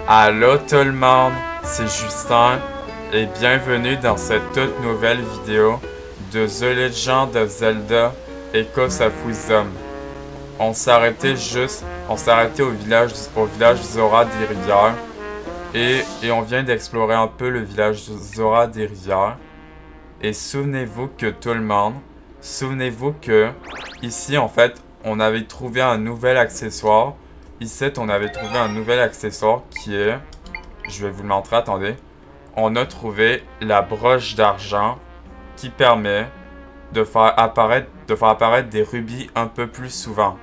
Allô tout le monde, c'est Justin et bienvenue dans cette toute nouvelle vidéo de The Legend of Zelda Echoes of Wisdom. On s'est arrêté au village Zora des Rivières et on vient d'explorer un peu le village Zora des Rivières. Et souvenez-vous que ici en fait on avait trouvé un nouvel accessoire. Ici, on avait trouvé un nouvel accessoire qui est... Je vais vous le montrer, attendez. On a trouvé la broche d'argent qui permet de faire apparaître des rubis un peu plus souvent.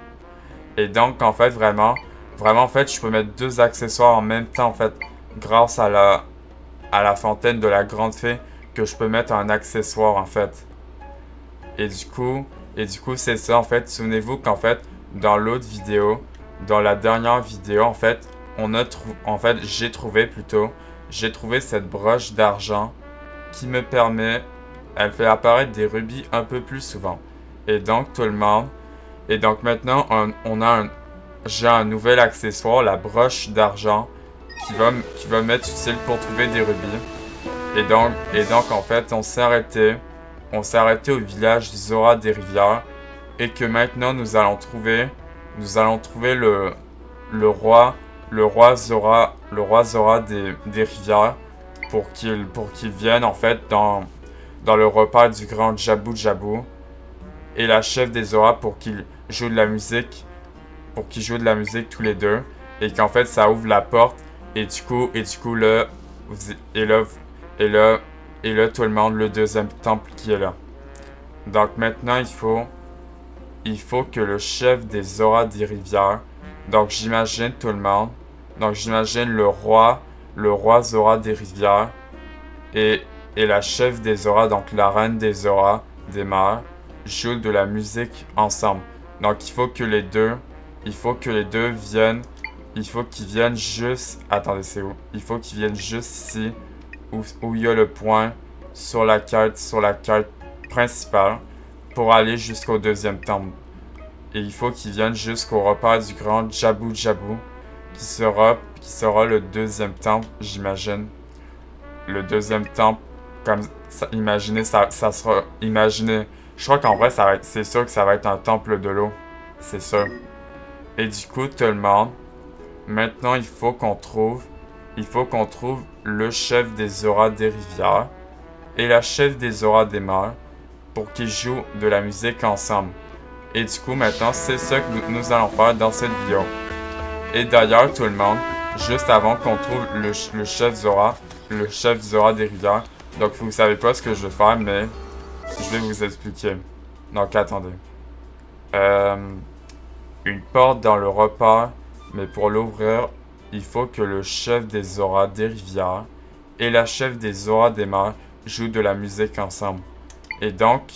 Et donc, en fait, vraiment, en fait, je peux mettre deux accessoires en même temps, en fait, grâce à la fontaine de la grande fée, que je peux mettre un accessoire, en fait. Et du coup, c'est ça, en fait. Souvenez-vous qu'en fait, dans l'autre vidéo... Dans la dernière vidéo, en fait, j'ai trouvé cette broche d'argent qui me permet, elle fait apparaître des rubis un peu plus souvent. Et donc, tout le monde, et donc maintenant, j'ai un nouvel accessoire, la broche d'argent, qui va m'être utile pour trouver des rubis. Et donc, en fait, on s'est arrêté au village Zora des Rivières, et que maintenant, nous allons trouver le roi Zora des Rivières pour qu'il vienne en fait dans le repas du grand Jabu Jabu, et la chef des Zora pour qu'ils jouent de la musique tous les deux, et qu'en fait ça ouvre la porte et du coup là tout le monde, le deuxième temple qui est là. Donc maintenant il faut que le chef des Zora des Rivières, donc j'imagine tout le monde, donc j'imagine le roi Zora des Rivières et la chef des Zora, donc la reine des Zora des mers, jouent de la musique ensemble. Donc il faut que les deux viennent, qu'ils viennent juste, attendez c'est où? Il faut qu'ils viennent juste ici, où il y a le point sur la carte principale, pour aller jusqu'au deuxième temple. Et il faut qu'ils viennent jusqu'au repas du grand Jabu Jabu, qui sera le deuxième temple, j'imagine. Le deuxième temple, comme ça, imaginez, ça sera, imaginez. Je crois qu'en vrai, c'est sûr que ça va être un temple de l'eau. C'est sûr. Et du coup, tout le monde, maintenant il faut qu'on trouve le chef des Zora des Rivières et la chef des Zora des mers, pour qu'ils jouent de la musique ensemble. Et du coup, maintenant, c'est ça que nous allons faire dans cette vidéo. Et d'ailleurs, tout le monde, juste avant qu'on trouve le chef Zora des Rivières, donc vous savez pas ce que je vais faire, mais je vais vous expliquer. Donc, attendez. Une porte dans le repas, mais pour l'ouvrir, il faut que le chef des Zora des Rivières et la chef des Zora des mers jouent de la musique ensemble. Et donc,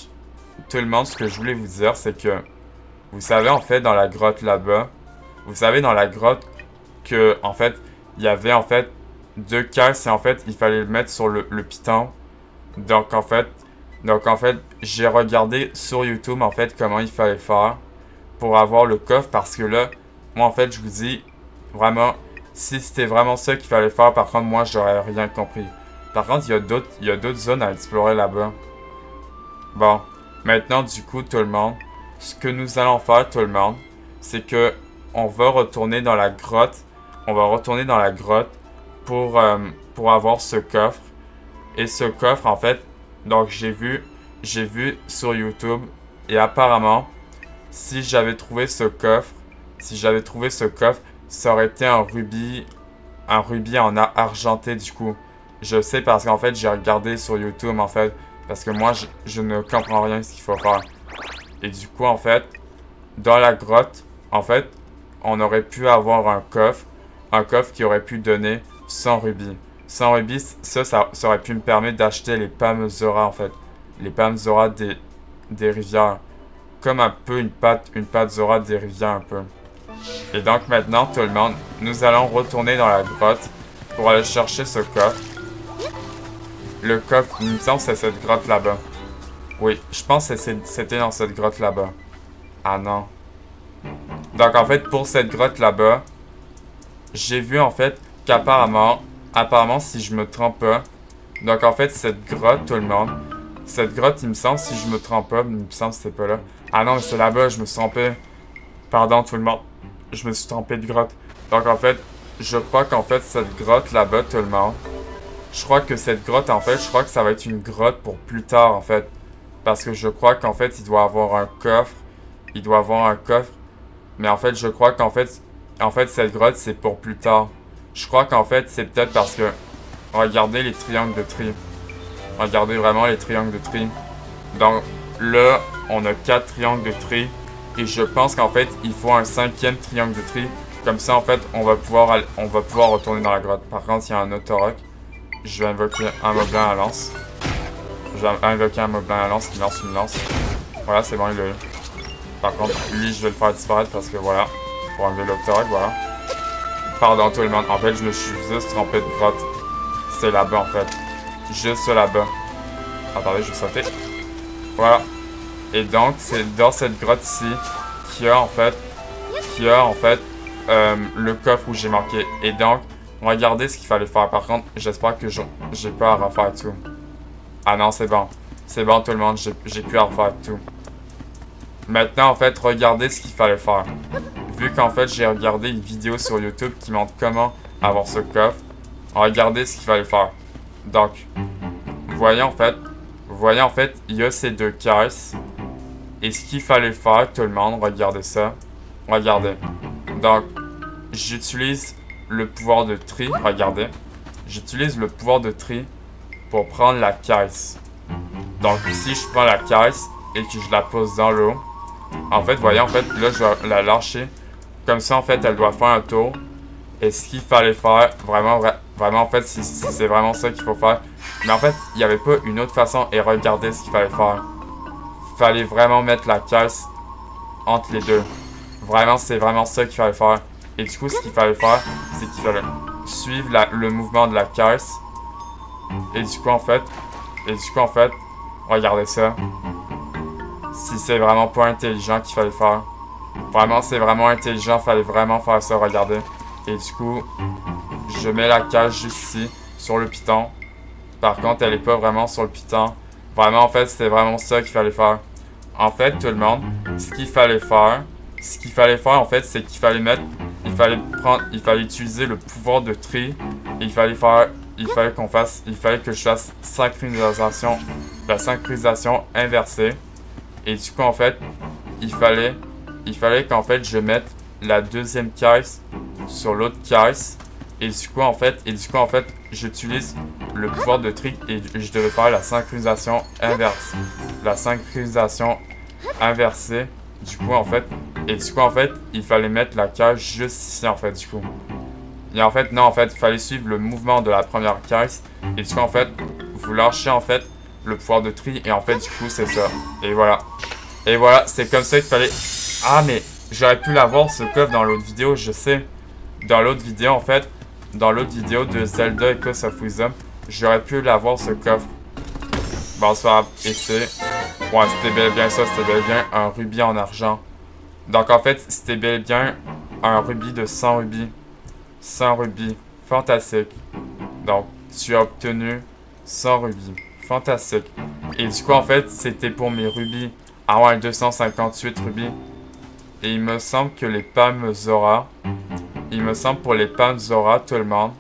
tout le monde, ce que je voulais vous dire, c'est que, vous savez, en fait, dans la grotte là-bas, vous savez, dans la grotte, que, en fait, il y avait, en fait, deux caisses, et en fait, il fallait le mettre sur le piton. Donc, en fait, j'ai regardé sur YouTube, en fait, comment il fallait faire pour avoir le coffre, parce que là, moi, en fait, je vous dis, vraiment, si c'était vraiment ça qu'il fallait faire, par contre, moi, j'aurais rien compris. Par contre, il y a d'autres zones à explorer là-bas. Bon, maintenant du coup tout le monde, ce que nous allons faire tout le monde, c'est que on va retourner dans la grotte. Pour avoir ce coffre. Et ce coffre en fait, donc j'ai vu sur YouTube, et apparemment si j'avais trouvé ce coffre, ça aurait été un rubis en argenté du coup. Je sais parce qu'en fait j'ai regardé sur YouTube en fait. Parce que moi, je ne comprends rien de ce qu'il faut faire. Et du coup, en fait, dans la grotte, en fait, on aurait pu avoir un coffre qui aurait pu donner 100 rubis. 100 rubis, ça aurait pu me permettre d'acheter les pommes Zora, en fait. Les pommes Zora des rivières. Comme un peu une pâte Zora des rivières, un peu. Et donc maintenant, tout le monde, nous allons retourner dans la grotte pour aller chercher ce coffre. Le coffre, il me semble que c'est cette grotte là-bas. Oui, je pense que c'était dans cette grotte là-bas. Ah non. Donc en fait, pour cette grotte là-bas, j'ai vu en fait apparemment, si je me trompe pas, donc en fait, cette grotte, tout le monde, cette grotte, il me semble, si je me trompe pas, il me semble que c'était pas là. Ah non, mais c'est là-bas, je me suis trompé. Pardon, tout le monde. Je me suis trompé de grotte. Donc en fait, je crois qu'en fait, cette grotte là-bas, tout le monde, je crois que cette grotte, en fait, je crois que ça va être une grotte pour plus tard, en fait. Parce que je crois qu'en fait, il doit avoir un coffre. Il doit avoir un coffre. Mais en fait, je crois qu'en fait, cette grotte, c'est pour plus tard. Je crois qu'en fait, c'est peut-être parce que... Regardez les triangles de tri. Regardez vraiment les triangles de tri. Donc là, on a 4 triangles de tri. Et je pense qu'en fait, il faut un 5e triangle de tri. Comme ça, en fait, on va pouvoir retourner dans la grotte. Par contre, il y a un autoroc. Je vais invoquer un moblin à lance. Je vais invoquer un moblin à lance qui lance une lance. Voilà, c'est bon, il l'a eu. Par contre, lui, je vais le faire disparaître parce que voilà. Pour enlever l'autoroc, voilà. Pardon tout le monde. En fait, je me suis juste trompé de grotte. C'est là-bas, en fait. Juste là-bas. Attendez, je vais sauter. Voilà. Et donc, c'est dans cette grotte ici qu'il y a en fait le coffre où j'ai marqué. Et donc, regardez ce qu'il fallait faire. Par contre, j'espère que j'ai pas à refaire tout. Ah non, c'est bon. C'est bon tout le monde, j'ai plus à refaire tout. Maintenant, en fait, regardez ce qu'il fallait faire. Vu qu'en fait, j'ai regardé une vidéo sur YouTube qui montre comment avoir ce coffre. Regardez ce qu'il fallait faire. Donc, vous voyez en fait, il y a ces 2 caisses. Et ce qu'il fallait faire, tout le monde, regardez ça. Regardez. Donc, j'utilise le pouvoir de tri. Regardez. J'utilise le pouvoir de tri pour prendre la caisse. Donc, si je prends la caisse et que je la pose dans l'eau, en fait, vous voyez, en fait, là, je vais la lâcher. Comme ça, en fait, elle doit faire un tour. Et ce qu'il fallait faire, vraiment, en fait, si c'est vraiment ça qu'il faut faire. Mais en fait, il n'y avait pas une autre façon. Et regardez ce qu'il fallait faire. Fallait vraiment mettre la caisse entre les deux. Vraiment, c'est vraiment ça qu'il fallait faire. Et du coup, ce qu'il fallait faire, c'est qu'il fallait suivre le mouvement de la caisse. Et du coup, en fait, regardez ça. Si c'est vraiment pas intelligent qu'il fallait faire. Vraiment, c'est vraiment intelligent, fallait vraiment faire ça, regardez. Et du coup, je mets la caisse juste ici, sur le piton. Par contre, elle est pas vraiment sur le piton. Vraiment, en fait, c'était vraiment ça qu'il fallait faire. En fait, tout le monde, ce qu'il fallait faire, en fait, c'est qu'il fallait il fallait utiliser le pouvoir de tri. Et il fallait que je fasse la synchronisation inversée. Et du coup, en fait, il fallait qu'en fait, je mette la 2e caisse sur l'autre caisse. Et du coup, en fait, j'utilise le pouvoir de tri et je devais faire la synchronisation inverse. La synchronisation inversée. Du coup, en fait, il fallait mettre la caisse juste ici, en fait, du coup. Et en fait, non, en fait, il fallait suivre le mouvement de la première caisse. Et du coup, en fait, vous lâchez, en fait, le pouvoir de tri. Et en fait, du coup, c'est ça. Et voilà. Et voilà, c'est comme ça qu'il fallait... Ah, mais j'aurais pu l'avoir, ce coffre, dans l'autre vidéo, je sais. Dans l'autre vidéo, en fait, dans l'autre vidéo de Zelda Echoes of Wisdom, j'aurais pu l'avoir, ce coffre. Bon, c'est pas grave. Et c'est... Ouais, c'était bel et bien ça, c'était bel et bien un rubis en argent. Donc, en fait, c'était bel et bien un rubis de 100 rubis. 100 rubis. Fantastique. Donc, tu as obtenu 100 rubis. Fantastique. Et du coup, en fait, c'était pour mes rubis. Ah ouais, 258 rubis. Et il me semble que les pommes Zora... Il me semble pour les pommes Zora, tout le monde.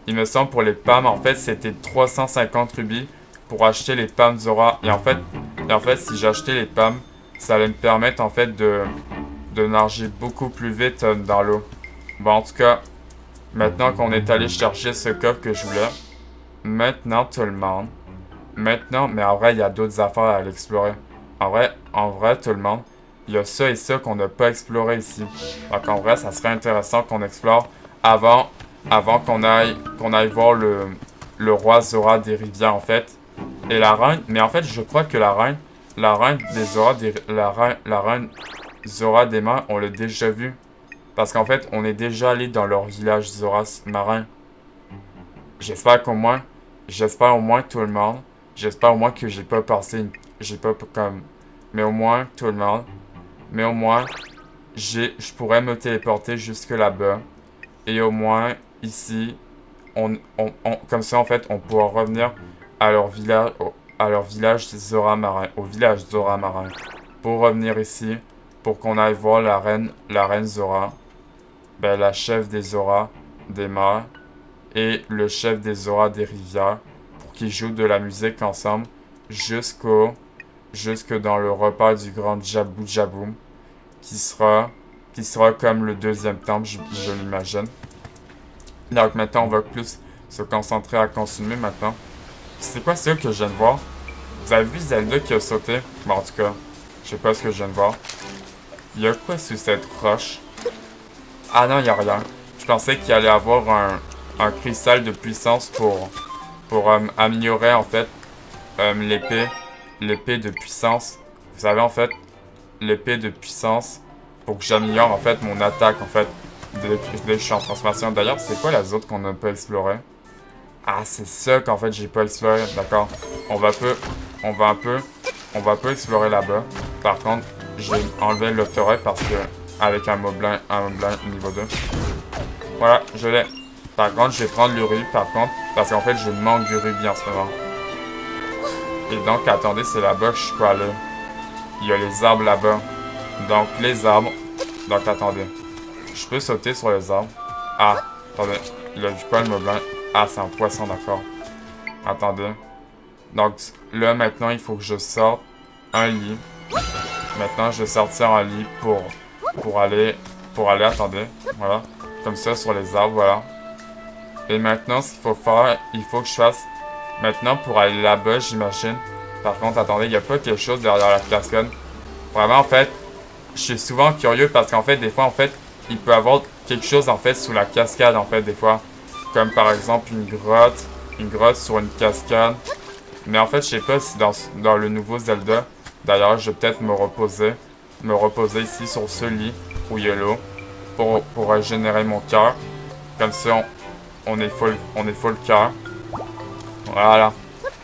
Il me semble pour les pommes, en fait, c'était 350 rubis pour acheter les pommes Zora. Et en fait, si j'achetais les pommes, ça allait me permettre, en fait, de nager beaucoup plus vite dans l'eau. Bon, en tout cas, maintenant qu'on est allé chercher ce coffre que je voulais, maintenant, tout le monde, maintenant, mais en vrai, il y a d'autres affaires à aller explorer. En vrai, tout le monde, il y a ça et ça qu'on n'a pas exploré ici. Donc, en vrai, ça serait intéressant qu'on explore avant qu'on aille voir le roi Zora des rivières, en fait. Et la reine, mais en fait, je crois que la reine des Zora, la reine Zora des mers, on l'a déjà vu. Parce qu'en fait, on est déjà allé dans leur village Zora marin. J'espère au moins tout le monde. J'espère au moins que j'ai pas passé, mais au moins tout le monde. Mais au moins, je pourrais me téléporter jusque là-bas. Et au moins, ici, comme ça, en fait, on pourra revenir à leur village, Zora Marin, au village Zora Marin. Pour revenir ici, pour qu'on aille voir la reine Zora, ben, la chef des Zora des mers et le chef des Zora des rivières, pour qu'ils jouent de la musique ensemble jusque dans le repas du grand Jabu Jaboum, qui sera comme le deuxième temple, je l'imagine. Donc maintenant, on va plus se concentrer à consommer maintenant. C'est quoi ça que je viens de voir? Vous avez vu Zelda qui a sauté? Bon, en tout cas, je sais pas ce que je viens de voir. Il y a quoi sur cette roche? Ah non, il y a rien. Je pensais qu'il allait avoir un cristal de puissance pour améliorer en fait l'épée de puissance. Vous savez en fait, l'épée de puissance pour que j'améliore en fait mon attaque en fait dès que je suis en transformation. D'ailleurs, c'est quoi la zone qu'on n'a pas explorée? Ah, c'est ça qu'en fait j'ai pas exploré. D'accord. On va un peu explorer là-bas. Par contre, j'ai enlevé l'octoreuil parce que avec un moblin niveau 2. Voilà, je l'ai. Par contre, je vais prendre le rubis par contre parce qu'en fait je manque du rubis en ce moment. Et donc attendez, c'est là-bas que je peux aller. Il y a les arbres là-bas. Donc les arbres. Donc attendez. Je peux sauter sur les arbres. Ah, attendez. Il a vu quoi le moblin? Ah, c'est un poisson, d'accord. Attendez. Donc là maintenant il faut que je sorte un lit. Maintenant je vais sortir un lit pour aller, attendez. Voilà. Comme ça sur les arbres, voilà. Et maintenant ce qu'il faut faire, il faut que je fasse. Maintenant pour aller là-bas, j'imagine. Par contre, attendez, il n'y a pas quelque chose derrière la cascade. Vraiment en fait, je suis souvent curieux parce qu'en fait, des fois en fait, il peut y avoir quelque chose en fait sous la cascade en fait des fois. Comme par exemple une grotte sur une cascade. Mais en fait, je sais pas si dans le nouveau Zelda, d'ailleurs, je vais peut-être me reposer ici sur ce lit où il y a l'eau pour régénérer mon cœur. Comme ça, on est full cœur. Voilà.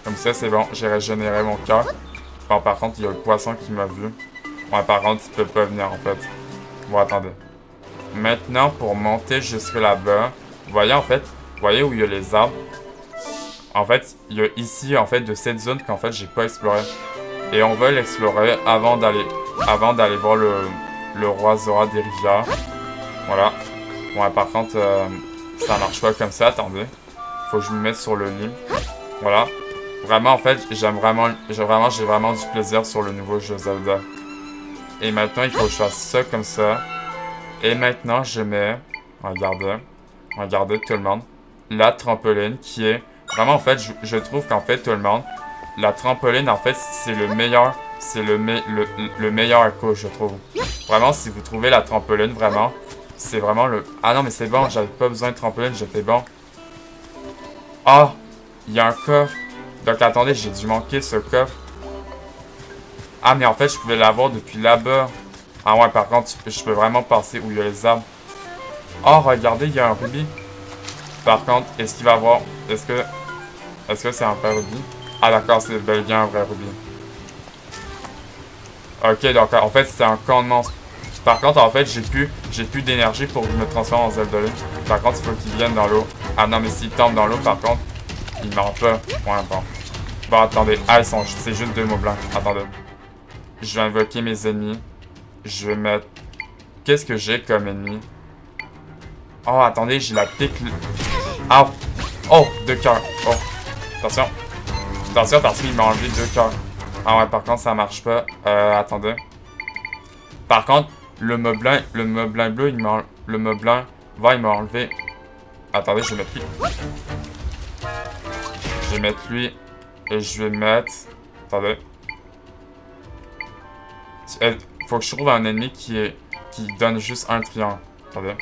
Comme ça, c'est bon, j'ai régénéré mon cœur. Bon, par contre, il y a le poisson qui m'a vu. Ouais, par contre, il peut pas venir, en fait. Bon, attendez. Maintenant, pour monter jusque là-bas, vous voyez où il y a les arbres? En fait, il y a ici, en fait, de cette zone qu'en fait, j'ai pas exploré. Et on va l'explorer avant d'aller voir le roi Zora des rivières. Voilà. Ouais, par contre, ça marche pas comme ça, attendez. Faut que je me mette sur le lit. Voilà. Vraiment, en fait, j'ai vraiment du plaisir sur le nouveau jeu Zelda. Et maintenant, il faut que je fasse ça comme ça. Et maintenant, je mets, regardez tout le monde, la trampoline qui est, vraiment, en fait, je trouve qu'en fait, tout le monde, la trampoline, en fait, c'est le meilleur écho, je trouve. Vraiment, si vous trouvez la trampoline, vraiment, c'est vraiment le... Ah non, mais c'est bon, j'avais pas besoin de trampoline, j'étais bon. Ah, il y a un coffre. Donc attendez, j'ai dû manquer ce coffre. Ah, mais en fait, je pouvais l'avoir depuis là-bas. Ah ouais, par contre, je peux vraiment passer où il y a les arbres. Oh, regardez, il y a un rubis. Par contre, est-ce qu'il va avoir... Est-ce que c'est un vrai rubis? Ah d'accord, c'est bel et bien un vrai rubis. Ok, donc en fait, c'est un camp de monstres. Par contre, en fait, j'ai plus d'énergie pour que je me transforme en Zelda. Par contre, il faut qu'il vienne dans l'eau. Ah non, mais s'il tombe dans l'eau, par contre, il meurt pas. Ouais, bon. Bon, attendez. Ah, c'est juste deux mots blancs. Attendez. Je vais invoquer mes ennemis. Je vais mettre... Qu'est-ce que j'ai comme ennemi? Oh, attendez, j'ai la pique... Ah! Oh, 2 cœurs. Oh, attention. Attention, parce qu'il m'a enlevé 2 cœurs. Ah ouais, par contre, ça marche pas. Attendez. Par contre, le moblin bleu, le moblin vert, il m'a enlevé... Attendez, je vais mettre lui. Je vais mettre lui. Et je vais mettre... Attendez. Faut que je trouve un ennemi qui donne juste un triangle. Attendez.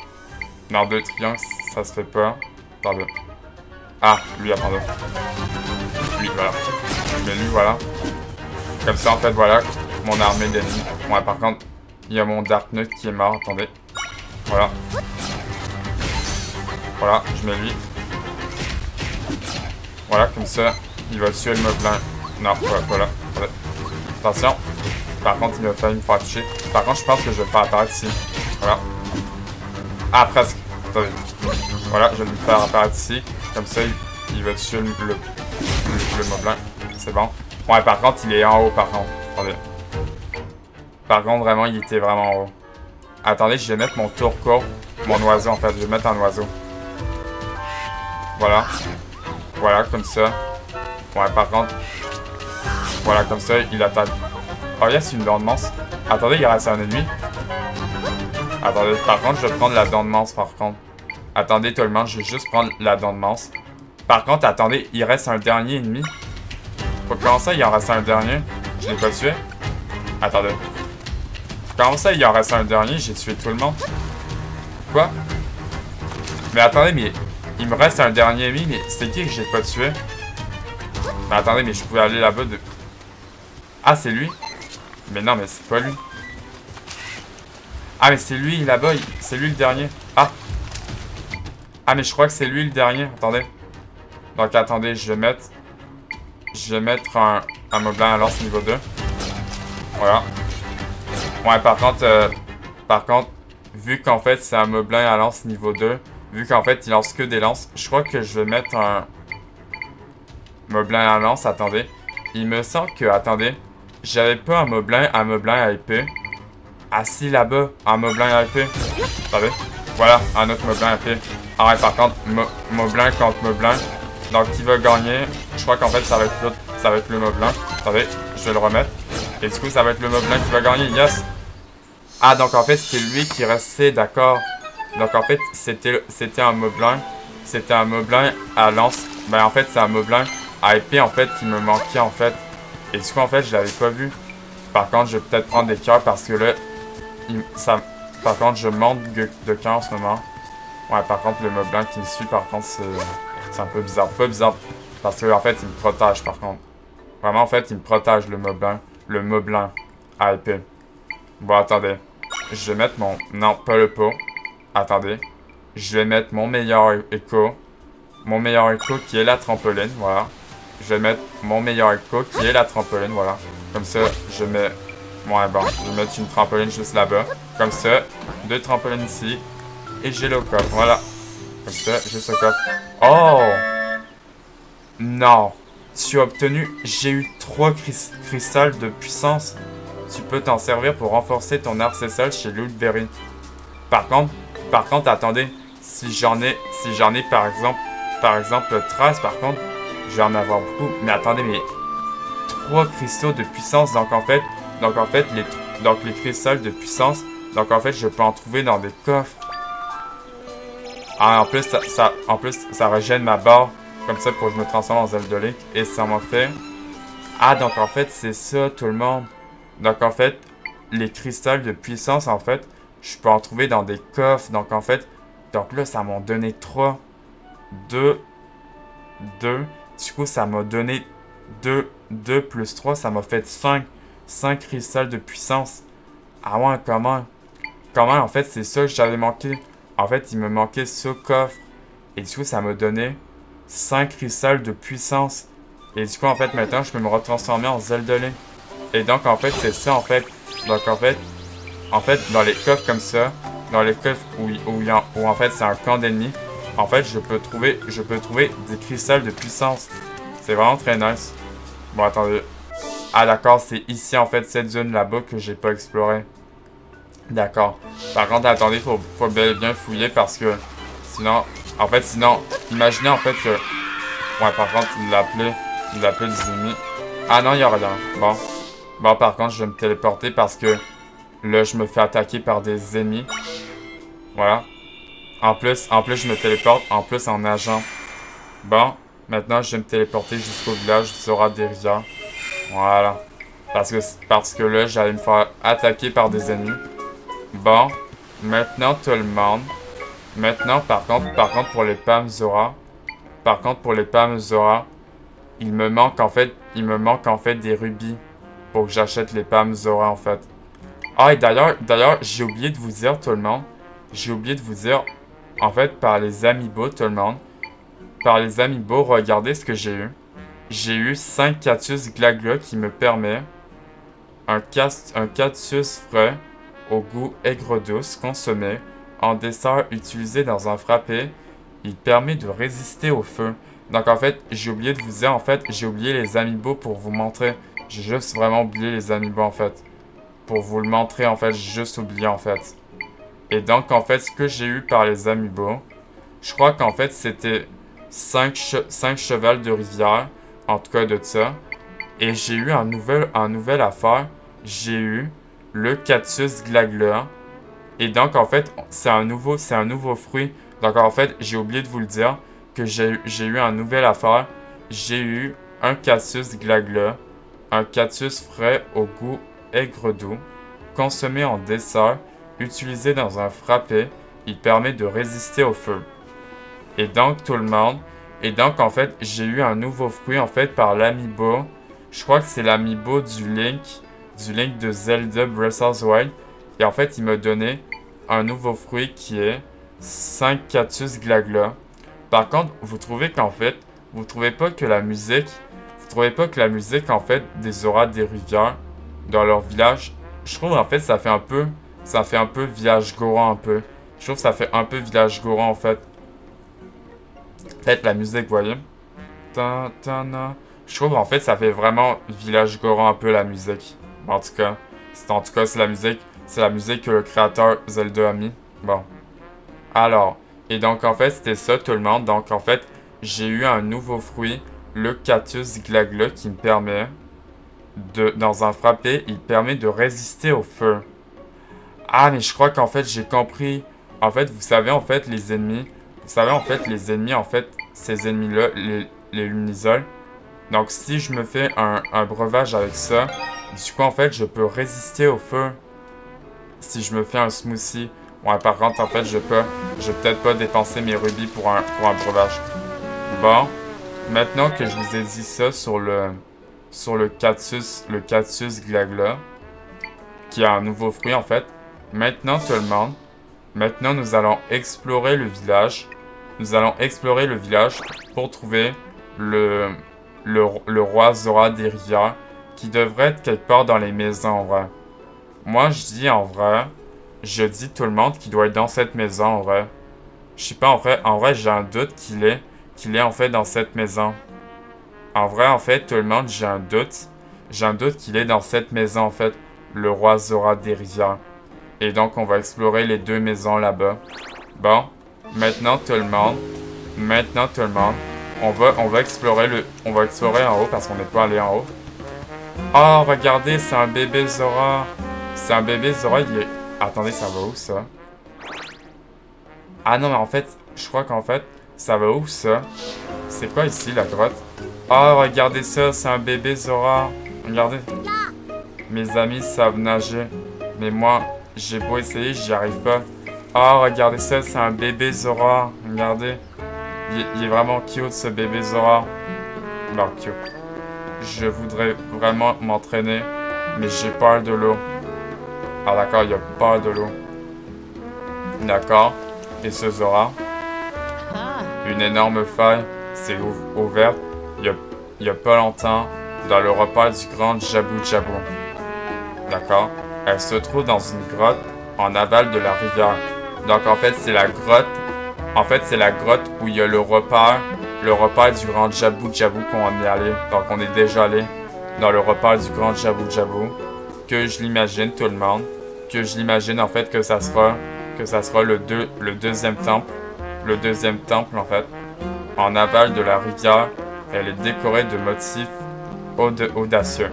Non, 2 triangles, ça se fait pas. Attendez. Ah, lui, attendez. Lui, voilà. Mais lui, voilà. Comme ça, en fait, voilà. Mon armée d'ennemis. Ouais, par contre, il y a mon Dark Knight qui est mort. Attendez. Voilà. Voilà, je mets lui. Voilà, comme ça, il va tuer le moblin. Non, voilà. Attendez. Attention. Par contre, il va falloir me faire toucher. Par contre, je pense que je vais le faire apparaître ici. Voilà. Ah, presque. Attendez. Voilà, je vais le faire apparaître ici. Comme ça, il va tuer le moblin. C'est bon. Ouais, par contre, il est en haut, par contre. Attendez. Par contre, vraiment, il était vraiment en haut. Attendez, je vais mettre mon tour court. Mon oiseau, en fait. Je vais mettre un oiseau. Voilà. Voilà, comme ça. Ouais, par contre... Voilà, comme ça, il attaque. Oh, yes, une dent de manse. Attendez, il reste un ennemi. Attendez, par contre, je vais prendre la dent de manse, par contre. Attendez, tout le monde, je vais juste prendre la dent de manse. Par contre, attendez, il reste un dernier ennemi. Comment ça, il en reste un dernier? Je l'ai pas tué? Attendez. Comment ça, il en reste un dernier? J'ai tué tout le monde. Quoi? Mais attendez, mais... Il me reste un dernier ennemi, mais c'est qui que j'ai pas tué? Mais attendez, mais je pouvais aller là-bas de... Ah, c'est lui? Mais non, mais c'est pas lui. Ah, mais c'est lui, là-bas. C'est lui le dernier. Ah. Ah, mais je crois que c'est lui le dernier. Attendez. Donc, attendez, je vais mettre un moblin à lance niveau 2. Voilà. Ouais, par contre, vu qu'en fait, c'est un moblin à lance niveau 2, vu qu'en fait, il lance que des lances, je crois que je vais mettre un moblin à lance. Attendez. Il me semble que... Attendez. J'avais pas un moblin à épée. Assis là-bas, un moblin à épée. Attendez. Voilà, un autre moblin à épée. Ah ouais, par contre, moblin contre moblin. Donc, qui va gagner? Je crois qu'en fait, ça va être le moblin. Attendez, je vais le remettre. Et du coup, ça va être le moblin qui va gagner. Yes! Ah, donc en fait, c'était lui qui restait, d'accord. Donc en fait, c'était un moblin. C'était un moblin à lance. Ben en fait, c'est un moblin à épée, en fait, qui me manquait, en fait. Et du coup, en fait, je l'avais pas vu. Par contre, je vais peut-être prendre des cœurs parce que là, par contre, je manque de cœurs en ce moment. Ouais, par contre, le moblin qui me suit, par contre, c'est un peu bizarre. Pas bizarre, parce que en fait, il me protège, par contre. Vraiment, en fait, il me protège, le moblin. Le moblin à épée. Bon, attendez. Je vais mettre mon... Non, pas le pot. Attendez. Je vais mettre mon meilleur écho. Mon meilleur écho qui est la trampoline, voilà. Je vais mettre mon meilleur écho qui est la trampoline, voilà. Comme ça, je mets... Ouais, bon, je vais mettre une trampoline juste là-bas. Comme ça, 2 trampolines ici. Et j'ai le coffre, voilà. Comme ça, j'ai ce coffre. Oh! Non! Tu as obtenu... J'ai eu 3 cristals de puissance. Tu peux t'en servir pour renforcer ton arsenal chez Lootberry. Par contre, attendez. Si j'en ai par exemple 13, par contre, je vais en avoir beaucoup. Mais attendez, mais 3 cristaux de puissance, donc en fait, les cristals de puissance, donc en fait, je peux en trouver dans des coffres. Ah, en plus, ça régène ma barre, comme ça, pour que je me transforme en Zelda Link, et ça m'a fait... Ah, donc en fait, c'est ça, tout le monde. Donc en fait, les cristals de puissance, en fait, je peux en trouver dans des coffres, donc en fait, donc là, ça m'a donné 3, 2, du coup, ça m'a donné 2 plus 3, ça m'a fait 5 cristals de puissance. Ah ouais, comment, en fait, c'est ça que j'avais manqué. En fait, il me manquait ce coffre. Et du coup, ça m'a donné 5 cristals de puissance. Et du coup, en fait, maintenant, je peux me retransformer en Zelda Link. Et donc, en fait, c'est ça, en fait. Donc, en fait, dans les coffres comme ça, dans les coffres où en fait, c'est un camp d'ennemis, en fait, je peux trouver des cristals de puissance. C'est vraiment très nice. Bon, attendez. Ah, d'accord, c'est ici, en fait, cette zone là-bas que j'ai pas explorée. D'accord. Par contre, attendez, faut bel et bien fouiller parce que sinon, imaginez en fait que... Ouais, par contre, il l'appelait des ennemis. Ah non, il y a rien. Bon, par contre, je vais me téléporter parce que là, je me fais attaquer par des ennemis. Voilà. En plus, je me téléporte, en plus en nageant. Bon, maintenant, je vais me téléporter jusqu'au village Zora des Rivières. Voilà. Parce que là, j'allais me faire attaquer par des ennemis. Bon, maintenant tout le monde. Maintenant, par contre, pour les pommes Zora. Il me manque en fait des rubis. Pour que j'achète les pommes Zora, en fait. Ah, et d'ailleurs, j'ai oublié de vous dire, tout le monde. En fait, par les amiibo, tout le monde. Par les amiibo, regardez ce que j'ai eu. J'ai eu 5 cactus Glagla qui me permet un cactus frais au goût aigre douce consommé en dessert utilisé dans un frappé il permet de résister au feu. Donc, en fait, j'ai oublié de vous dire, en fait, j'ai oublié les amiibo pour vous montrer. J'ai juste vraiment oublié les amiibo, en fait. Pour vous le montrer, en fait, j'ai juste oublié, en fait. Et donc, en fait, ce que j'ai eu par les amiibo, je crois qu'en fait, c'était 5 chevals de rivière, en tout cas de ça. Et j'ai eu un nouvel affaire. J'ai eu le Cactus Glagla. Et donc, en fait, c'est un nouveau fruit. Donc, en fait, j'ai oublié de vous le dire que j'ai eu un nouvel affaire. J'ai eu un Cactus Glagla, un cactus frais au goût aigre-doux, consommé en dessert, utilisé dans un frappé, il permet de résister au feu. Et donc, tout le monde, et donc, en fait, j'ai eu un nouveau fruit, en fait, par l'amiibo. Je crois que c'est l'amiibo du Link de Zelda Breath of the Wild. Et en fait, il m'a donné un nouveau fruit qui est 5 Cactus Glagla. Par contre, vous trouvez qu'en fait, vous trouvez pas que la musique, en fait, des auras des rivières dans leur village, je trouve en fait ça fait un peu village Goron un peu. Je trouve que ça fait un peu village Goron en fait. Peut-être la musique, vous voyez. Je trouve en fait ça fait vraiment village Goron un peu la musique. En tout cas, c'est la musique que le créateur Zelda a mis. Bon. Alors, et donc en fait c'était ça tout le monde. Donc en fait, j'ai eu un nouveau fruit, le Cactus Glagla qui me permet dans un frappé, il permet de résister au feu. Ah, mais je crois qu'en fait, j'ai compris. En fait, vous savez, en fait, les ennemis. En fait, ces ennemis-là, les luminisols. Donc, si je me fais un breuvage avec ça, du coup, en fait, je peux résister au feu. Si je me fais un smoothie. Ouais, par contre, en fait, je vais peut-être pas dépenser mes rubis pour un breuvage. Bon. Maintenant que je vous ai dit ça sur le cactus Glagla, qui a un nouveau fruit en fait. Maintenant tout le monde, maintenant nous allons explorer le village. Nous allons explorer le village pour trouver le roi Zora des rivières, qui devrait être quelque part dans les maisons en vrai. Moi je dis en vrai, je dis tout le monde qu'il doit être dans cette maison en vrai. Je sais pas en vrai j'ai un doute qu'il est en fait dans cette maison. En vrai, en fait, tout le monde, j'ai un doute. J'ai un doute qu'il est dans cette maison, en fait. Le roi Zora des rivières. Et donc, on va explorer les deux maisons là-bas. Bon. Maintenant, tout le monde. On va explorer en haut parce qu'on n'est pas allé en haut. Oh, regardez, c'est un bébé Zora. C'est un bébé Zora, il est... Attendez, ça va où, ça? Ah non, mais en fait, je crois qu'en fait, ça va où, ça? C'est quoi ici, la grotte? Oh, regardez ça, c'est un bébé Zora. Regardez. Mes amis savent nager. Mais moi, j'ai beau essayer, j'y arrive pas. Oh, regardez ça, c'est un bébé Zora. Regardez. Il est vraiment cute, ce bébé Zora. Bon, cute. Je voudrais vraiment m'entraîner, mais j'ai peur de l'eau. Ah, d'accord, il a peur de l'eau. D'accord. Et ce Zora? Une énorme faille s'est ouverte. Il y a pas longtemps, dans le repère du grand Jabu Jabu. D'accord? Elle se trouve dans une grotte en aval de la rivière. Donc en fait, c'est la grotte. En fait, c'est la grotte où il y a le repère du grand Jabu Jabu qu'on est allé. Donc on est déjà allé dans le repère du grand Jabu Jabu. Que je l'imagine, tout le monde. Que je l'imagine en fait que ça sera le deuxième temple. Le deuxième temple en fait. En aval de la rivière. Elle est décorée de motifs audacieux.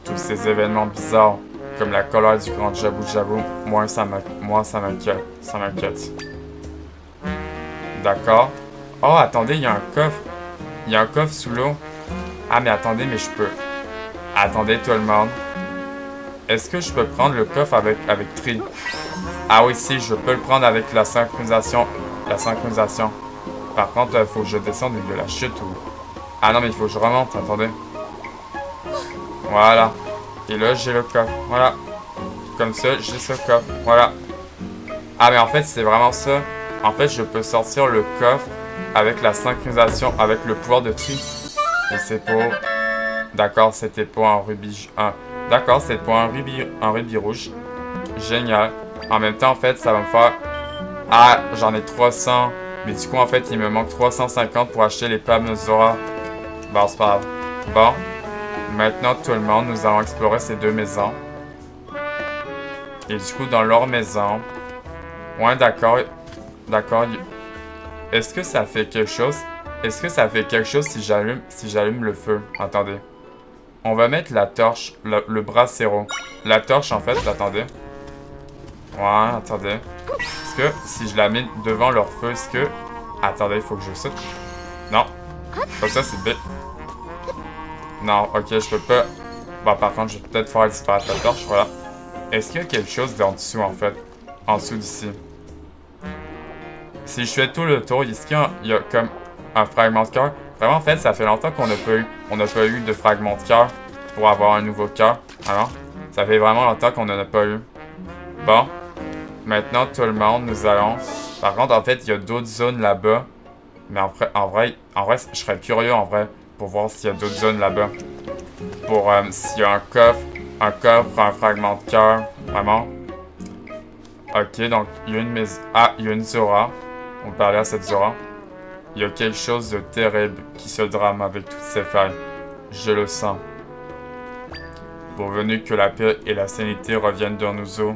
Tous ces événements bizarres, comme la colère du grand Jabu Jabu, moi ça m'inquiète. Ça m'inquiète. D'accord. Oh, attendez, il y a un coffre. Il y a un coffre sous l'eau. Ah, mais attendez, mais je peux. Attendez, tout le monde. Est-ce que je peux prendre le coffre avec Tri? Ah oui, si, je peux le prendre avec la synchronisation. Par contre, il faut que je descende de la chute ou... Ah non, mais il faut que je remonte, attendez. Voilà. Et là, j'ai le coffre. Voilà. Comme ça, j'ai ce coffre. Voilà. Ah, mais en fait, c'est vraiment ça. En fait, je peux sortir le coffre avec la synchronisation, avec le pouvoir de Tri. Et c'est pour... D'accord, c'était pour un rubis... D'accord, c'est pour un rubis rouge. Génial. En même temps, en fait, ça va me faire... Ah, j'en ai 300. Mais du coup, en fait, il me manque 350 pour acheter les pommes Zora. Bon, c'est pas grave. Bon. Maintenant, tout le monde, nous allons explorer ces deux maisons. Et du coup, dans leur maison... Ouais, d'accord. D'accord. Est-ce que ça fait quelque chose? Est-ce que ça fait quelque chose si j'allume le feu? Attendez. On va mettre la torche, le brasero. La torche, en fait, attendez. Ouais, attendez. Est-ce que si je la mets devant leur feu, est-ce que... Attendez, il faut que je saute. Non. Comme ça, c'est bête. Non, ok, je peux pas... Bon, par contre, je vais peut-être faire disparaître la torche, voilà. Est-ce qu'il y a quelque chose en dessous, en fait? En dessous d'ici. Si je fais tout le tour, est-ce qu'il y a comme un fragment de cœur? Vraiment, en fait, ça fait longtemps qu'on n'a pas eu de fragment de cœur pour avoir un nouveau cœur. Alors, ça fait vraiment longtemps qu'on n'en a pas eu. Bon. Maintenant, tout le monde, nous allons... Par contre, en fait, il y a d'autres zones là-bas. Mais en vrai, je serais curieux, en vrai, pour voir s'il y a d'autres zones là-bas. Pour s'il y a un coffre, un fragment de cœur. Vraiment. Ok, donc, il y a une maison... Ah, il y a une Zora. On parlait à cette Zora. Il y a quelque chose de terrible qui se drame avec toutes ces failles. Je le sens. Pourvenu que la paix et la sérénité reviennent dans nos eaux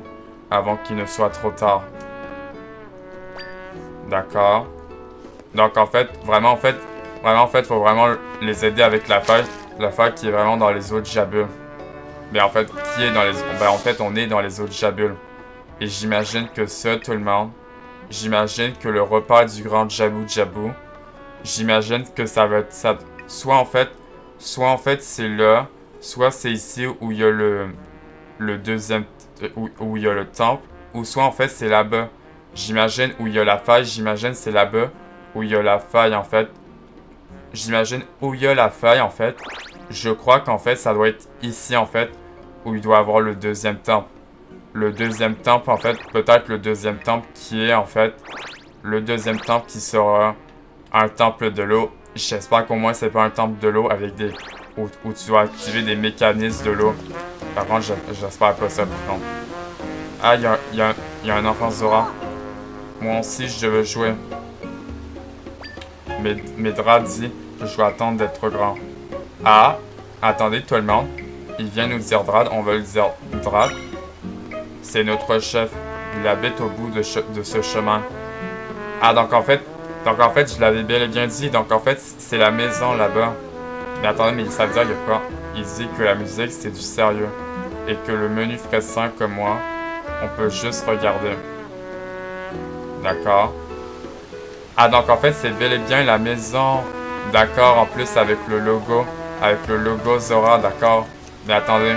avant qu'il ne soit trop tard. D'accord. Donc en fait, vraiment, faut vraiment les aider avec la faille. La faille qui est vraiment dans les eaux de Jabul. Mais en fait, qui est dans les... Ben en fait, on est dans les eaux de Jabul. Et j'imagine que ça, tout le monde... J'imagine que le repas du grand Jabu Jabu... J'imagine que ça va être... Ça, soit en fait, c'est là... Soit c'est ici où il y a le deuxième... Où il y a le temple. Ou soit en fait, c'est là-bas. J'imagine où il y a la faille. J'imagine c'est là-bas où il y a la faille, en fait. J'imagine où il y a la faille, en fait. Je crois qu'en fait, ça doit être ici, en fait, où il doit avoir le deuxième temple. Le deuxième temple, en fait, peut-être le deuxième temple qui est, en fait, le deuxième temple qui sera un temple de l'eau. J'espère qu'au moins, c'est pas un temple de l'eau avec des... Où tu dois activer des mécanismes de l'eau. Par contre, j'espère pas ça, par contre. Ah, il y a un enfant Zora. Moi aussi, je veux jouer. Mais Drad dit que je dois attendre d'être grand. Ah, attendez tout le monde. Il vient nous dire Drad, on va le dire Drad. C'est notre chef. Il habite au bout de ce chemin. Ah, donc en fait, je l'avais bel et bien dit. Donc en fait, c'est la maison là-bas. Mais attendez, mais ça veut dire il y a quoi? Il dit que la musique, c'est du sérieux. Et que le menu frais comme moi, on peut juste regarder. D'accord. Ah, donc en fait, c'est bel et bien la maison. D'accord, en plus avec le logo. Avec le logo Zora, d'accord. Mais attendez.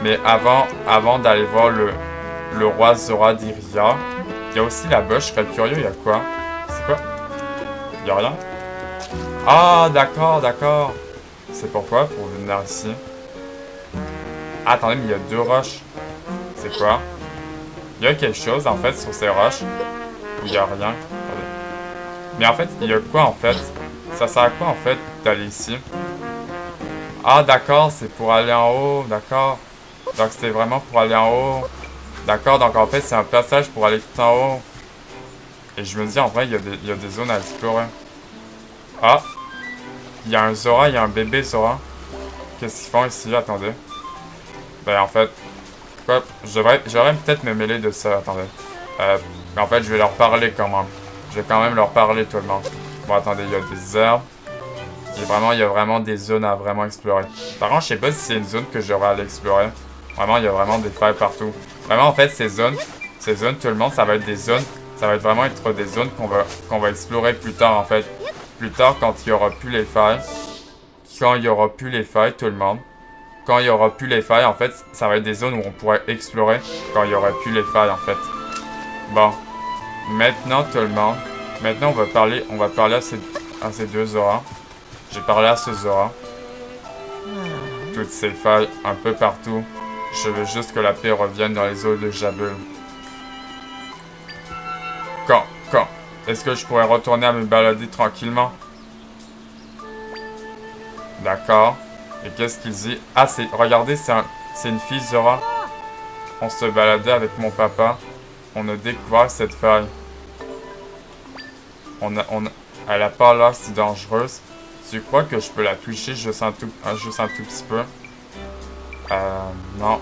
Mais avant d'aller voir le roi Zora d'Iria, il y a aussi là-bas, je serais curieux, il y a quoi? C'est quoi? Il y a rien? Ah, d'accord, d'accord. C'est pourquoi? Pour venir ici. Ah, attendez, mais il y a deux roches. C'est quoi? Il y a quelque chose, en fait, sur ces roches. Ou il y a rien. Mais en fait, il y a quoi, en fait? Ça sert à quoi, en fait, d'aller ici? Ah, d'accord, c'est pour aller en haut, d'accord. Donc, c'est vraiment pour aller en haut. D'accord, donc en fait, c'est un passage pour aller tout en haut. Et je me dis, en vrai, il y a des zones à explorer. Ah! Il y a un Zora, il y a un bébé Zora. Qu'est-ce qu'ils font ici? Attendez. Ben, en fait... Quoi? J'aurais peut-être me mêler de ça, attendez. En fait, je vais leur parler quand même. Je vais quand même leur parler, tout le monde. Bon, attendez, il y a des herbes. Et vraiment, il y a vraiment des zones à vraiment explorer. Par contre, je sais pas si c'est une zone que j'aurais à aller explorer. Vraiment, il y a vraiment des failles partout. Vraiment, en fait, ces zones, tout le monde, ça va être des zones. Ça va vraiment être des zones qu'on va explorer plus tard, en fait. Plus tard, quand il y aura plus les failles. Quand il y aura plus les failles, tout le monde. Quand il y aura plus les failles, en fait, ça va être des zones où on pourrait explorer quand il y aura plus les failles, en fait. Bon. Maintenant, tout le monde. Maintenant, on va parler à ces deux Zora. J'ai parlé à ce Zora. Toutes ces failles, un peu partout. Je veux juste que la paix revienne dans les eaux de Jabul. Quand? Est-ce que je pourrais retourner à me balader tranquillement? D'accord. Et qu'est-ce qu'il dit? Ah, regardez, c'est une fille Zora. On se baladait avec mon papa. On a découvert cette faille. Elle a pas l'air si dangereuse. Tu crois que je peux la toucher juste un tout petit peu? Non.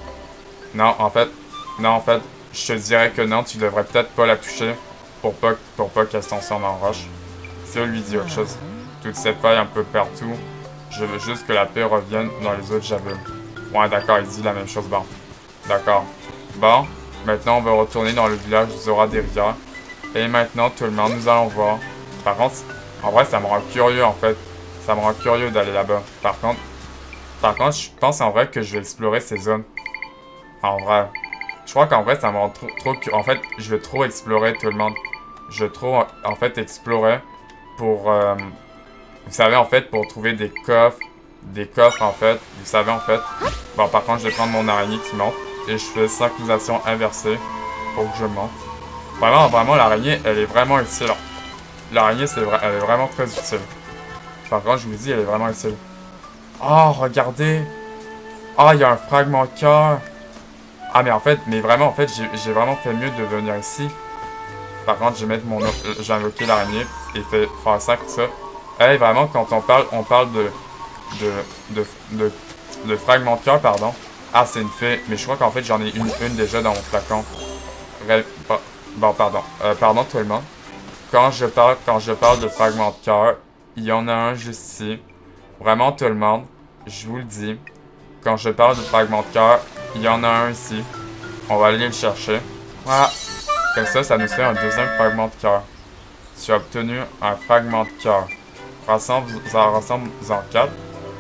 Non, en fait, je te dirais que non, tu devrais peut-être pas la toucher pour pas qu'elle se transforme en roche. Si on lui dit autre chose, toutes ces feuilles un peu partout, je veux juste que la paix revienne dans les autres javelots. Ouais, d'accord, il dit la même chose, bon. D'accord. Bon, maintenant on va retourner dans le village Zora des Rivières. Et maintenant, tout le monde, nous allons voir. Par contre, en vrai, ça me rend curieux, en fait. Ça me rend curieux d'aller là-bas. Par contre, je pense en vrai que je vais explorer ces zones. En vrai. Je crois qu'en vrai, ça me rend trop... En fait, je veux trop explorer tout le monde. Je veux trop, en fait, explorer pour... vous savez, en fait, pour trouver des coffres. Des coffres, en fait. Vous savez, en fait. Bon, par contre, je vais prendre mon araignée qui monte. Et je fais synchronisation inversée pour que je monte. Vraiment, l'araignée, elle est vraiment utile. L'araignée, elle est vraiment très utile. Par contre, je vous dis, elle est vraiment utile. Oh, regardez! Oh, il y a un fragment de cœur! Ah, mais en fait, j'ai vraiment fait mieux de venir ici. Par contre, je vais mettre j'ai invoqué l'araignée et faire ça comme ça. Hey, vraiment, quand on parle de fragment de cœur, pardon. Ah, c'est une fée, mais je crois qu'en fait, j'en ai une déjà dans mon flacon. Bon, pardon. Pardon tout le monde. Quand je parle de fragment de cœur, il y en a un juste ici. Vraiment tout le monde, je vous le dis. Quand je parle de fragment de cœur, il y en a un ici. On va aller le chercher. Voilà. Comme ça nous fait un deuxième fragment de cœur. Tu as obtenu un fragment de cœur. Rassemble-en 4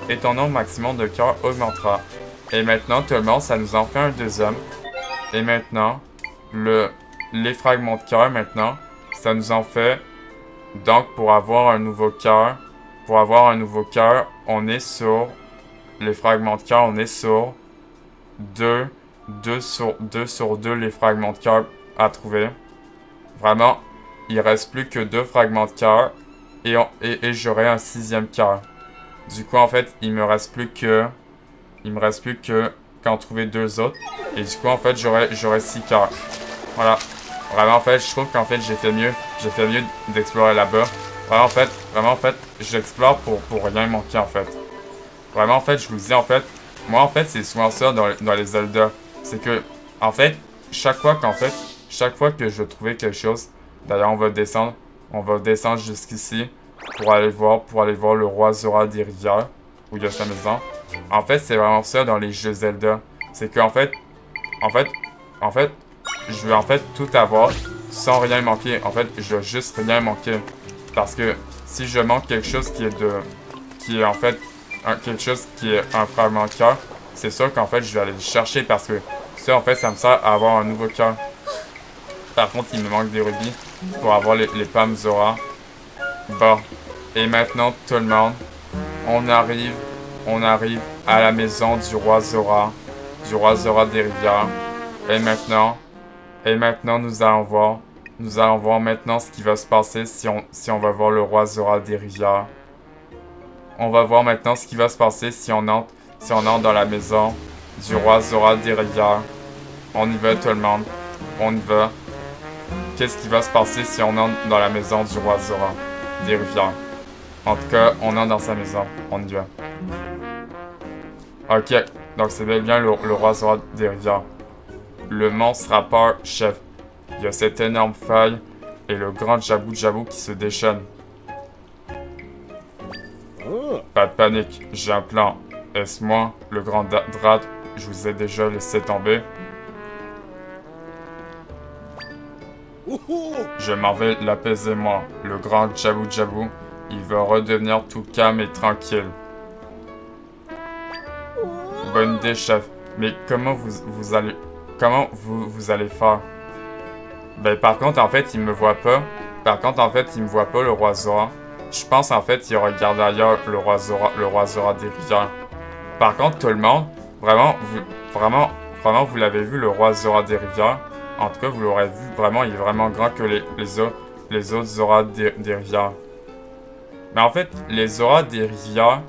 et ton nombre maximum de cœurs augmentera. Et maintenant, tout le monde, ça nous en fait un deuxième. Et maintenant, les fragments de cœur, maintenant, ça nous en fait. Donc, pour avoir un nouveau cœur, on est sur les fragments de cœur, on est sur 2 sur 2 les fragments de cœur à trouver. Vraiment, il reste plus que 2 fragments de cœur et j'aurai un 6e cœur. Du coup, en fait, il me reste plus que qu'en trouver 2 autres. Et du coup, en fait, j'aurai 6 cœurs. Voilà. Vraiment, en fait, je trouve qu'en fait, j'ai fait mieux d'explorer là-bas. Vraiment, en fait, j'explore pour rien manquer, en fait. Vraiment, en fait, je vous dis, en fait, moi, en fait, c'est souvent ça dans les Zelda. C'est que, en fait, chaque fois que je trouvais quelque chose, d'ailleurs, on va descendre jusqu'ici pour aller voir le roi Zora des Rivières, où il y a sa maison. En fait, c'est vraiment ça dans les jeux Zelda. C'est qu'en fait, je veux tout avoir sans rien manquer. En fait, je veux juste rien manquer. Parce que si je manque quelque chose qui est en fait quelque chose qui est un fragment de cœur, c'est sûr qu'en fait je vais aller le chercher parce que ça en fait ça me sert à avoir un nouveau cœur. Par contre, il me manque des rubis pour avoir les pommes Zora. Bon, et maintenant tout le monde, on arrive à la maison du roi Zora des Rivières. Et maintenant nous allons voir maintenant ce qui va se passer si on va voir le roi Zora des Rivières. On va voir maintenant ce qui va se passer si on entre dans la maison du roi Zora des Rivières. On y va tout le monde. On y va. Qu'est-ce qui va se passer si on entre dans la maison du roi Zora des Rivières? En tout cas, on entre dans sa maison. On y va. Ok, donc c'est bel et bien le roi Zora des Rivières. Le monstre a peur, chef. Il y a cette énorme feuille et le grand Jabou qui se déchaîne. Pas de panique, j'ai un plan. Est-ce moi, le grand Drat, je vous ai déjà laissé tomber? Je m'en vais l'apaiser moi. Le grand Jabou, il va redevenir tout calme et tranquille. Bonne idée, chef. Mais comment vous allez faire? Ben, par contre, en fait, il me voit pas. Le roi Zora. Je pense, en fait, il regarde ailleurs, le roi Zora des Rivières. Par contre, tout le monde, vraiment, vous l'avez vu, le roi Zora des Rivières. En tout cas, vous l'aurez vu, vraiment, il est vraiment grand que les autres Zora des Rivières. Mais en fait, les Zora des Rivières,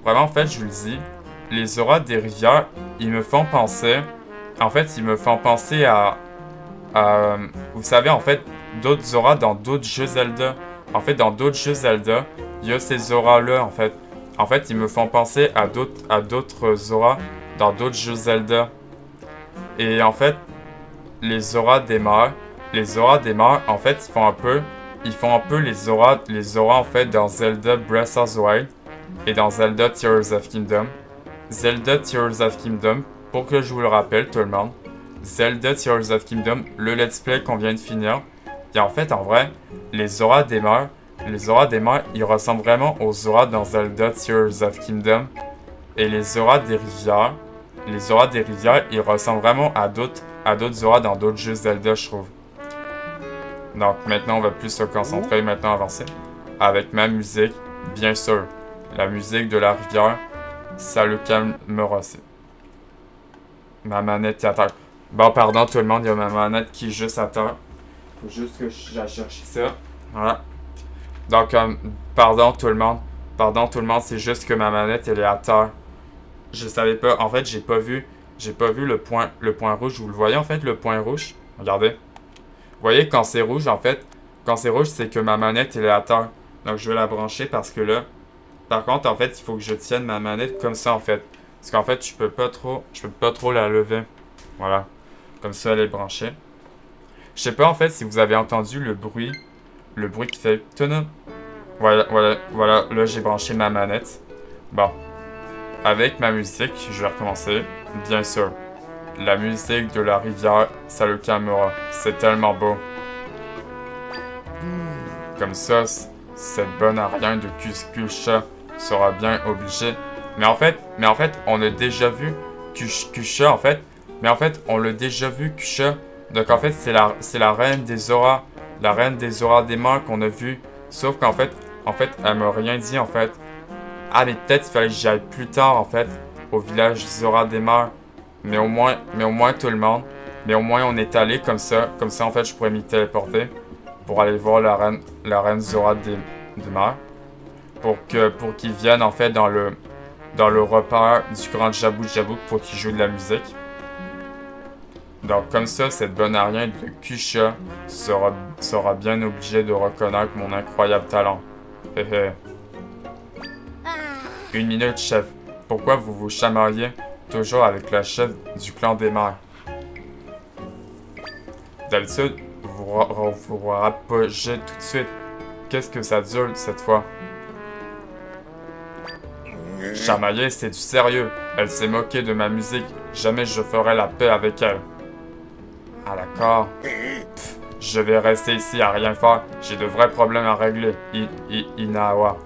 vraiment, en fait, je vous le dis, les Zora des Rivières, ils me font penser à vous savez, en fait, d'autres Zora dans d'autres jeux Zelda. En fait, dans d'autres jeux Zelda, il y a ces auras-là, en fait. En fait, ils me font penser à d'autres auras dans d'autres jeux Zelda. Et en fait, les auras des mers, en fait, ils font un peu les auras, en fait, dans Zelda Breath of the Wild et dans Zelda Tears of Kingdom. Zelda Tears of Kingdom, pour que je vous le rappelle, tout le monde, Zelda Tears of Kingdom, le let's play qu'on vient de finir, et en fait, en vrai, les auras des mers, ils ressemblent vraiment aux auras dans Zelda Tears of Kingdom. Et les auras des rivières, ils ressemblent vraiment à d'autres auras dans d'autres jeux Zelda, je trouve. Donc maintenant, on va plus se concentrer, maintenant avancer. Avec ma musique, bien sûr. La musique de la rivière, ça le calmera aussi. Ma manette est à terre. Bon, pardon tout le monde, il y a ma manette qui est juste à terre. Faut juste que j'aille chercher ça. Voilà. Donc, pardon tout le monde, c'est juste que ma manette, elle est à terre. Je savais pas, en fait, j'ai pas vu le point rouge. Vous le voyez, en fait, le point rouge? Regardez. Vous voyez, quand c'est rouge, en fait, c'est que ma manette, elle est à terre. Donc, je vais la brancher parce que là, par contre, en fait, il faut que je tienne ma manette comme ça, en fait. Parce qu'en fait, je peux pas trop la lever. Voilà. Comme ça, elle est branchée. Je sais pas, en fait, si vous avez entendu le bruit qui fait... Voilà, là, j'ai branché ma manette. Bon. Avec ma musique, je vais recommencer. Bien sûr. La musique de la rivière, ça le calmera. C'est tellement beau. Comme ça, cette bonne arienne de Kusha sera bien obligée. Mais en fait, on a déjà vu Kusha, en fait. Mais en fait, on l'a déjà vu, Kusha. Donc en fait, c'est la reine des auras. La reine des auras des mers qu'on a vu. Sauf qu'en fait, elle m'a rien dit, en fait. Ah, mais peut-être il fallait que j'y aille plus tard, en fait, au village Zora des mers. Mais au moins tout le monde. Mais au moins on est allé comme ça. Comme ça, en fait, je pourrais m'y téléporter. Pour aller voir la reine Zora des mers. Pour qu'ils viennent, en fait, dans le repère du grand Jabou pour qu'ils jouent de la musique. Donc comme ça, cette bonne arienne de Kusha sera bien obligée de reconnaître mon incroyable talent. Hé. 1 minute, chef. Pourquoi vous vous chamaillez toujours avec la chef du clan des mers? D'habitude, vous rapprochez tout de suite. Qu'est-ce que ça dure cette fois? Chamailler, c'est du sérieux. Elle s'est moquée de ma musique. Jamais je ferai la paix avec elle. Ah d'accord. Je vais rester ici à rien faire. J'ai de vrais problèmes à régler. Inawa.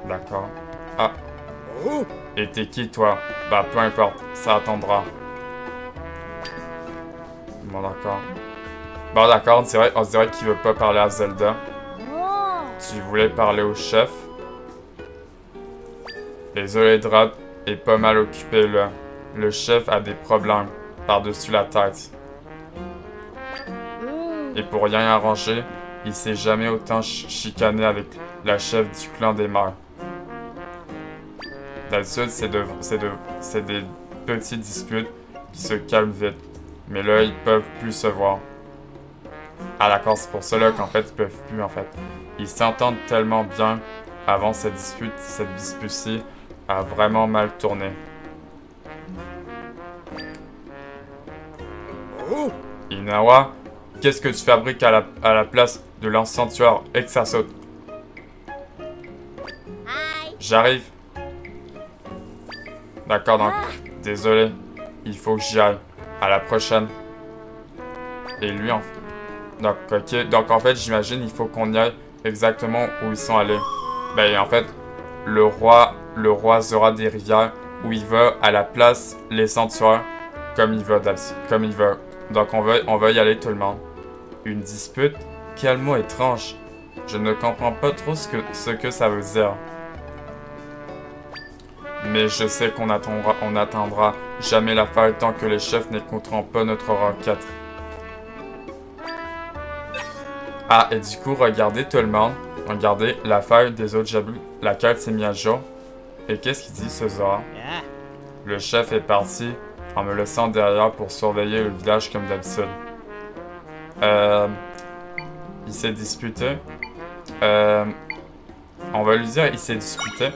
D'accord. Ah. Et t'es qui toi? Bah peu importe, ça attendra. Bon d'accord. Bon d'accord, on dirait qu'il veut pas parler à Zelda. Tu voulais parler au chef? Désolé Drop est pas mal occupé là. Le chef a des problèmes par-dessus la tête. Et pour rien arranger, il s'est jamais autant chicané avec la chef du clan des mers. D'habitude, c'est des petites disputes qui se calment vite. Mais là, ils peuvent plus se voir. Ah d'accord, c'est pour cela qu'en fait, ils peuvent plus en fait. Ils s'entendent tellement bien avant cette dispute-ci a vraiment mal tourné. Inawa, qu'est-ce que tu fabriques à la place de l'enchanteur et que ça saute? J'arrive. D'accord, donc, désolé, il faut que j'y aille. À la prochaine. Et lui, en fait. Donc, ok, donc en fait, j'imagine, il faut qu'on y aille exactement où ils sont allés. Ben, en fait, le roi Zora des rivières, où il va à la place les sanctuaires, comme il veut. Donc, on va y aller tout le monde. Une dispute? Quel mot étrange. Je ne comprends pas trop ce que ça veut dire. Mais je sais qu'on n'attendra jamais la faille tant que les chefs n'écouteront pas notre requête. Ah, et du coup, regardez tout le monde. Regardez la feuille des autres jabous, laquelle s'est mise à jour. Et qu'est-ce qu'il dit ce Zora? Le chef est parti en me laissant derrière pour surveiller le village comme d'habitude. Il s'est disputé. On va lui dire il s'est disputé.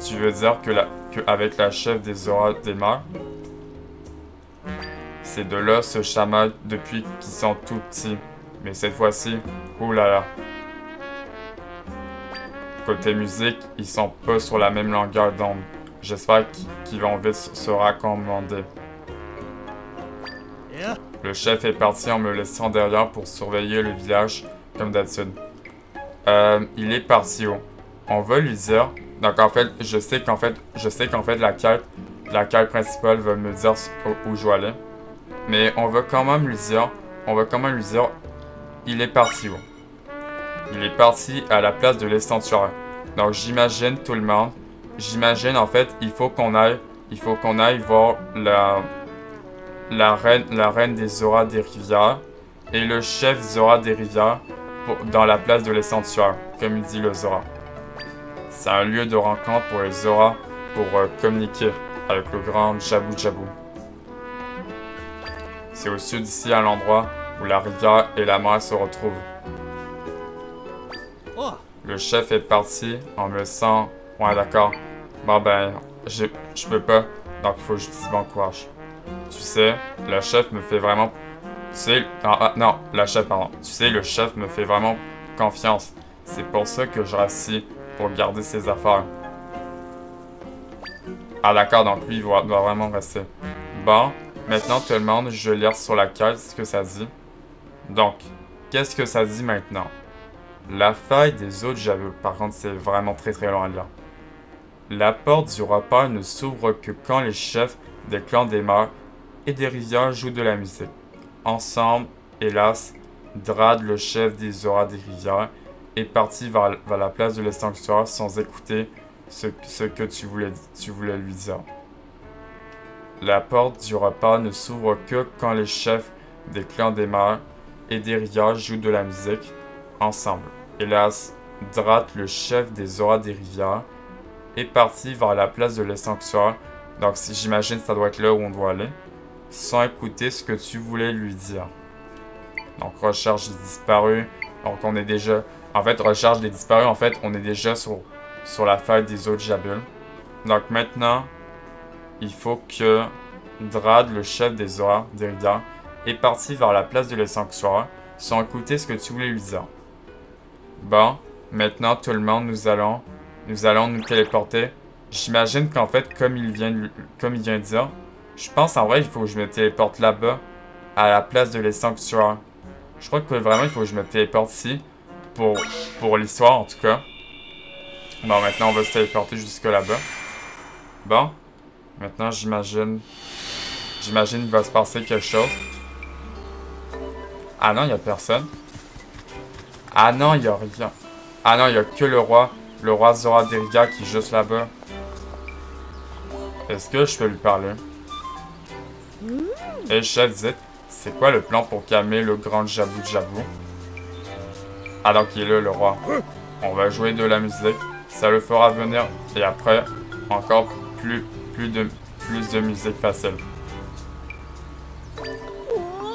Tu veux dire que avec la chef des Zora des mers. Ces deux-là se chamaillent depuis qu'ils sont tout petits. Mais cette fois-ci, oulala. Côté musique, ils sont pas sur la même longueur d'onde. J'espère qu'ils vont vite se raccommoder. Le chef est parti en me laissant derrière pour surveiller le village, comme d'habitude. Il est parti où? On va lui dire. Donc en fait, je sais qu'en fait la quête principale va me dire où je vais aller. Mais on va quand même lui dire. Il est parti où? Il est parti à la place de l'estantuaire. Donc j'imagine tout le monde. J'imagine en fait, il faut qu'on aille voir la reine des Zora des rivières et le chef Zora des rivières dans la place de l'estantuaire, comme il dit le Zora. C'est un lieu de rencontre pour les Zora pour communiquer avec le grand Jabu Jabu. C'est au sud d'ici à l'endroit où la rivière et la mer se retrouvent. Le chef est parti en me laissant... Ouais, d'accord. Bon ben, je peux pas, donc il faut que je dise bon courage. Tu sais, le chef me fait vraiment... Tu sais... Non, la chef, pardon. Tu sais, le chef me fait vraiment confiance. C'est pour ça que je reste ici, pour garder ses affaires. Ah d'accord, donc lui, il doit vraiment rester. Bon, maintenant tout le monde, je lis sur la carte ce que ça dit. Donc, qu'est-ce que ça dit maintenant? La faille des autres Jabu, par contre, c'est vraiment très loin de là. La porte du repère ne s'ouvre que quand les chefs des clans des mers et des rivières jouent de la musique. Ensemble, hélas, Drad, le chef des Zora des rivières, est parti vers la place de l'estantuaire sans écouter ce que tu voulais lui dire. La porte du repère ne s'ouvre que quand les chefs des clans des mers et des rivières jouent de la musique ensemble. Hélas, Drat, le chef des Zora des rivières, est parti vers la place de l'estantuaire, donc j'imagine que ça doit être là où on doit aller, sans écouter ce que tu voulais lui dire. Donc recherche des disparus, donc on est déjà... En fait, recherche des disparus, en fait, on est déjà sur la faille des autres Jabules. Donc maintenant, il faut que Drad, le chef des Zora des rivières, est parti vers la place de l'estantuaire, sans écouter ce que tu voulais lui dire. Bon, maintenant tout le monde, nous allons nous téléporter. J'imagine qu'en fait, comme il vient de dire, je pense en vrai il faut que je me téléporte là-bas, à la place de l'estantuaire. Je crois que vraiment il faut que je me téléporte ici, pour l'histoire en tout cas. Bon, maintenant on va se téléporter jusque là-bas. Bon, maintenant j'imagine qu'il va se passer quelque chose. Ah non, il n'y a personne. Ah non, il n'y a rien. Ah non, il n'y a que le roi Zora des rivières qui est juste là-bas. Est-ce que je peux lui parler? Et chef, dites, c'est quoi le plan pour calmer le grand Jabu Jabu? Ah donc il est là, le roi. On va jouer de la musique, ça le fera venir, et après, encore plus de musique facile.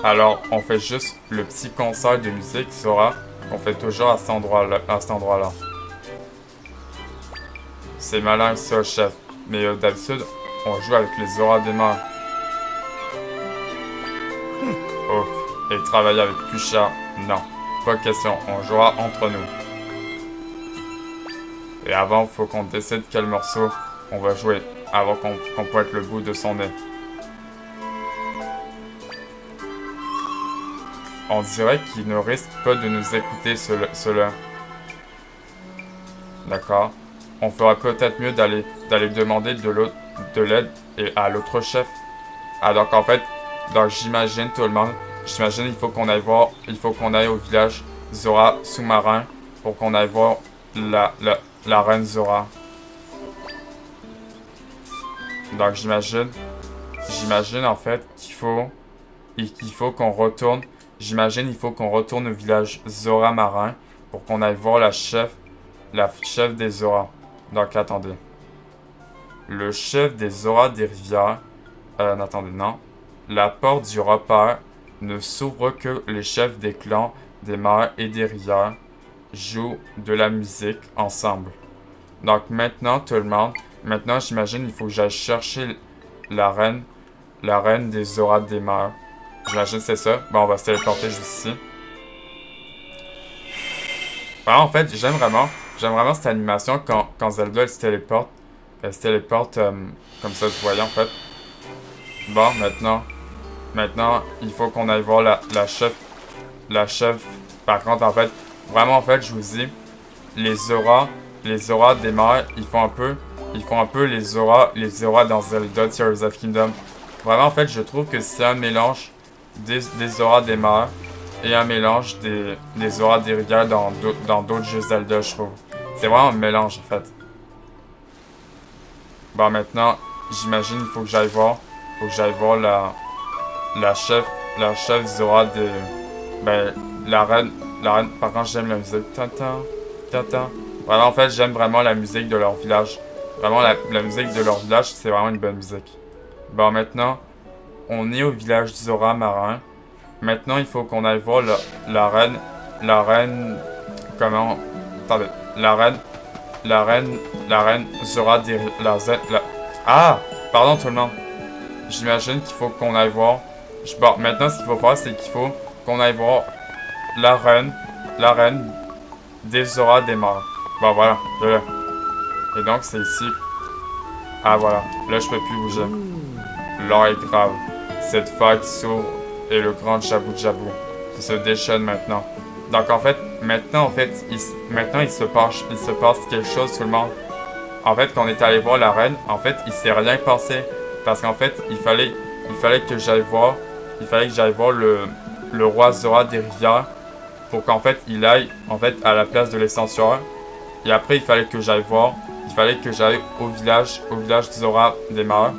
Alors, on fait juste le petit concert de musique Zora qu'on fait toujours à cet endroit-là. C'est malin ça, chef. Mais d'habitude, on joue avec les Zora des mers. Ouf. Et travailler avec Kusha, non. Pas question, on jouera entre nous. Et avant, faut qu'on décide quel morceau on va jouer, avant qu'on pointe le bout de son nez. On dirait qu'il ne risque pas de nous écouter, cela. D'accord. On fera peut-être mieux d'aller demander de l'aide à l'autre chef. Ah donc en fait, j'imagine tout le monde. J'imagine il faut qu'on aille au village Zora sous-marin pour qu'on aille voir la reine Zora. Donc j'imagine en fait qu'il faut qu'on retourne. J'imagine il faut qu'on retourne au village Zora marin pour qu'on aille voir la chef des Zora. Donc attendez. Le chef des Zora des rivières. Attendez, non. La porte du repère ne s'ouvre que les chefs des clans, des mers et des rivières jouent de la musique ensemble. Donc maintenant, tout le monde, maintenant j'imagine il faut que j'aille chercher la reine des auras des mers. J'imagine c'est ça. Bon, on va se téléporter juste ici. Alors, en fait, j'aime vraiment cette animation quand Zelda elle se téléporte. Elle se téléporte comme ça, vous voyez en fait. Bon, maintenant, il faut qu'on aille voir la chef. La chef, par contre, en fait, vraiment, en fait, je vous dis, les auras des mers, ils font un peu les auras dans Zelda Tears of Kingdom. Vraiment, en fait, je trouve que c'est un mélange des auras des mers et un mélange des auras des rivières dans d'autres jeux Zelda, je trouve. C'est vraiment un mélange, en fait. Bon, maintenant, j'imagine, il faut que j'aille voir la chef Zora de... Ben, la reine, par contre, j'aime la musique. Tintin, tintin. Vraiment, en fait, j'aime vraiment la musique de leur village. Vraiment, la musique de leur village, c'est vraiment une bonne musique. Bon, maintenant, on est au village Zora marin. Maintenant, il faut qu'on aille voir la reine, comment, attendez, la reine Zora des, ah, pardon tout le monde. J'imagine qu'il faut qu'on aille voir, bon, maintenant, ce qu'il faut faire, c'est qu'il faut qu'on aille voir la reine des Zora des morts. Bon, voilà, là. Et donc, c'est ici. Ah, voilà, là, je peux plus bouger. L'or est grave. Cette faille s'ouvre et le grand Jabu Jabu qui se déchaîne maintenant. Donc en fait, maintenant il se passe quelque chose tout le monde. En fait, quand on est allé voir la reine, en fait, il s'est rien passé parce qu'en fait, il fallait que j'aille voir le roi Zora des rivières pour qu'en fait, il aille en fait à la place de l'Essentuaire. Et après, il fallait que j'aille au village Zora des mers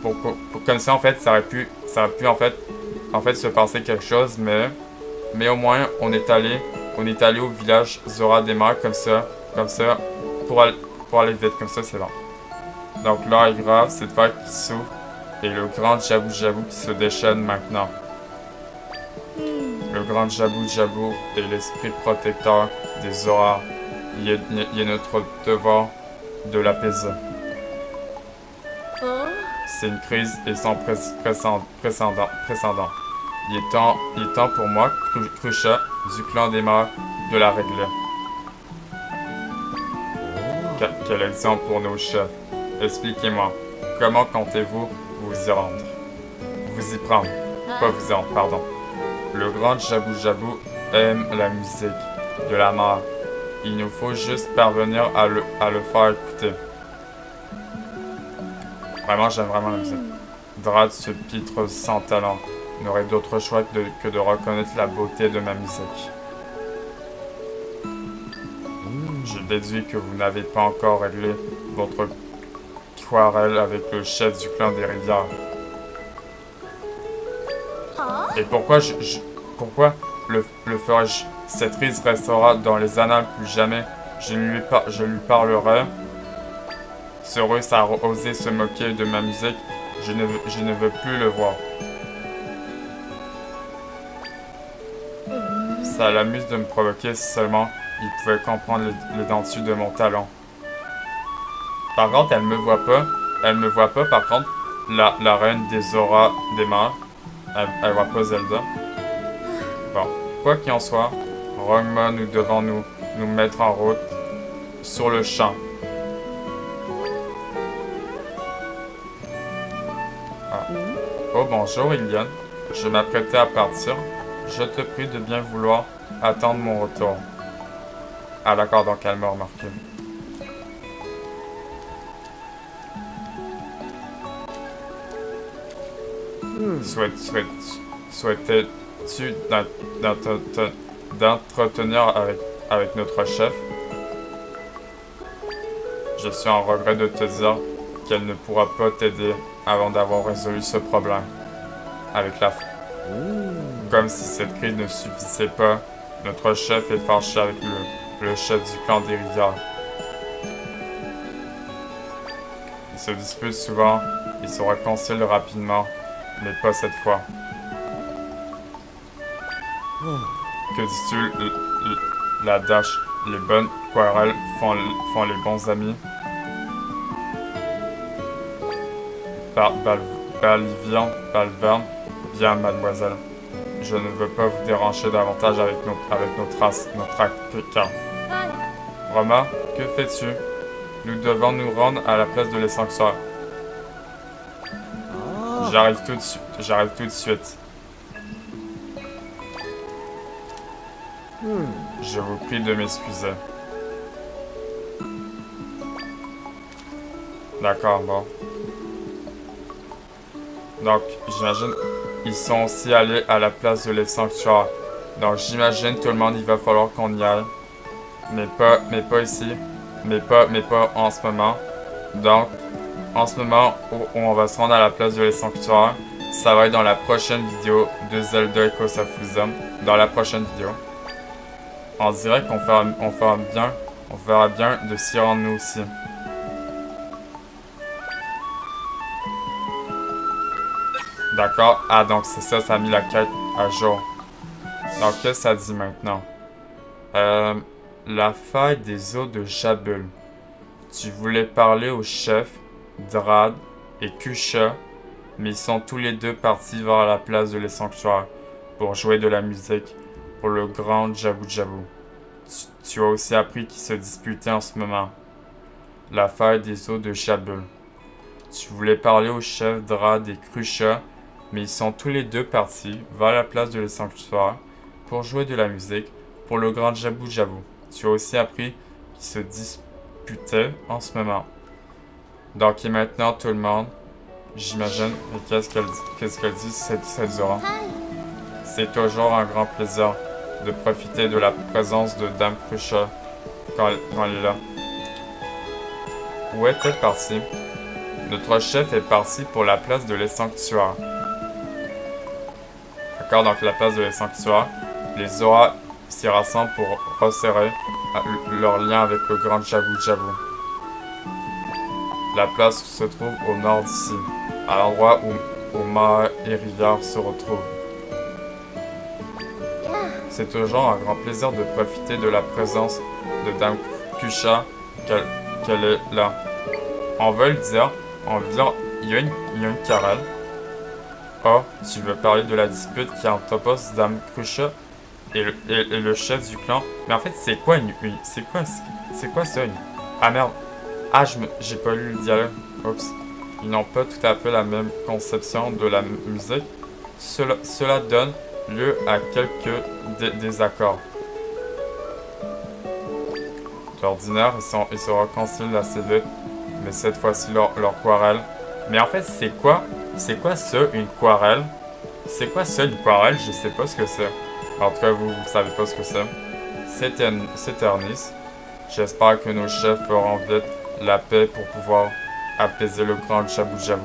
pour comme ça en fait, ça aurait pu en fait se passer quelque chose, mais au moins on est allé au village Zora des mers comme ça pour aller vite, comme ça c'est bon. Donc là est grave, cette vague qui s'ouvre et le grand Jabu Jabu qui se déchaîne maintenant. Le grand Jabu Jabu est l'esprit protecteur des Zora. Il est notre devoir de l'apaiser. C'est une crise et sans précédent. Il est temps pour moi, Crucha, du clan des mers, de la régler. Quel exemple pour nos chefs. Expliquez-moi, comment comptez-vous vous y rendre? Vous y prendre. Pas vous y rendre, pardon. Le grand Jabu Jabu aime la musique de la mer. Il nous faut juste parvenir à le faire écouter. Vraiment, j'aime vraiment la musique. Drad, ce pitre sans talent, n'aurait d'autre choix que de reconnaître la beauté de ma musique. Je déduis que vous n'avez pas encore réglé votre querelle avec le chef du clan des rivières. Et pourquoi le ferais-je? Cette crise restera dans les annales, plus jamais je lui parlerai. Ce russe a osé se moquer de ma musique, je ne veux plus le voir. Ça l'amuse de me provoquer si seulement il pouvait comprendre l'étendue de mon talent. Par contre, elle me voit pas, par contre, la reine des auras des mers. Elle voit pas Zelda. Bon, quoi qu'il en soit, Rogma, nous devons nous mettre en route sur le champ. Ah. Oh bonjour Iliane, je m'apprêtais à partir. Je te prie de bien vouloir attendre mon retour. Ah d'accord, donc elle m'a remarqué. Souhaitais-tu d'entretenir avec notre chef? Je suis en regret de te dire qu'elle ne pourra pas t'aider avant d'avoir résolu ce problème. Avec la... Comme si cette crise ne suffisait pas, notre chef est fâché avec le chef du clan des rivières. Ils se disputent souvent, ils se réconcilient rapidement, mais pas cette fois. Que dis-tu, la Dash? Les bonnes querelles font les bons amis. Balverne, bien, mademoiselle. Je ne veux pas vous déranger davantage avec nos tracas. Roma, que fais-tu? Nous devons nous rendre à la place de l'Essanctuaire. J'arrive tout de suite. Je vous prie de m'excuser. D'accord, bon. Donc, j'imagine, ils sont aussi allés à la place de l'Essanctuaire. Donc, j'imagine, tout le monde, il va falloir qu'on y aille. Mais pas ici. Mais pas en ce moment. Donc, en ce moment où on va se rendre à la place de l'Essanctuaire, ça va être dans la prochaine vidéo de Zelda Echoes of Wisdom. Dans la prochaine vidéo. On dirait qu'on verra bien de s'y rendre nous aussi. D'accord. Ah, donc c'est ça, ça a mis la quête à jour. Donc, qu'est-ce que ça dit maintenant? La faille des eaux de Jabul. Tu voulais parler aux chefs, Drad et Kusha, mais ils sont tous les deux partis vers la place de l'Essanctuaire pour jouer de la musique pour le grand Jabu Jabu. Tu as aussi appris qu'ils se disputaient en ce moment. La faille des eaux de Jabul. Tu voulais parler aux chefs Drad et Kusha, mais ils sont tous les deux partis vers la place de l'Essanctuaire pour jouer de la musique pour le grand Jabu Jabu. Tu as aussi appris qu'ils se disputaient en ce moment. Donc, et maintenant, tout le monde, j'imagine, et qu'est-ce qu'elle dit, cette Zora? C'est toujours un grand plaisir de profiter de la présence de Dame Kusha quand elle est là. Où est-elle partie? Notre chef est parti pour la place de l'Essanctuaire. D'accord, donc la place de l'Essanctuaire. Les Zora s'y rassemblent pour resserrer leur lien avec le grand Jabu Jabu. La place se trouve au nord d'ici, à l'endroit où Mar et Rivière se retrouvent. C'est toujours un grand plaisir de profiter de la présence de Dame Kusha qu'elle est là. On veut le dire, il y a une querelle. Oh, tu veux parler de la dispute qui oppose Dame Kusha et le chef du clan? Mais en fait, c'est quoi ça? Ah merde. Ah, j'ai pas lu le dialogue. Oups. Ils n'ont pas tout à fait la même conception de la musique. Cela donne lieu à quelques désaccords. D'ordinaire, ils se réconcilient assez vite, mais cette fois-ci, leur querelle. Mais en fait, c'est quoi ça, une querelle? C'est quoi ça, une querelle? Je sais pas ce que c'est. En tout cas, vous savez pas ce que c'est. S'éternise. J'espère que nos chefs feront vite la paix pour pouvoir apaiser le grand Jabu Jabu.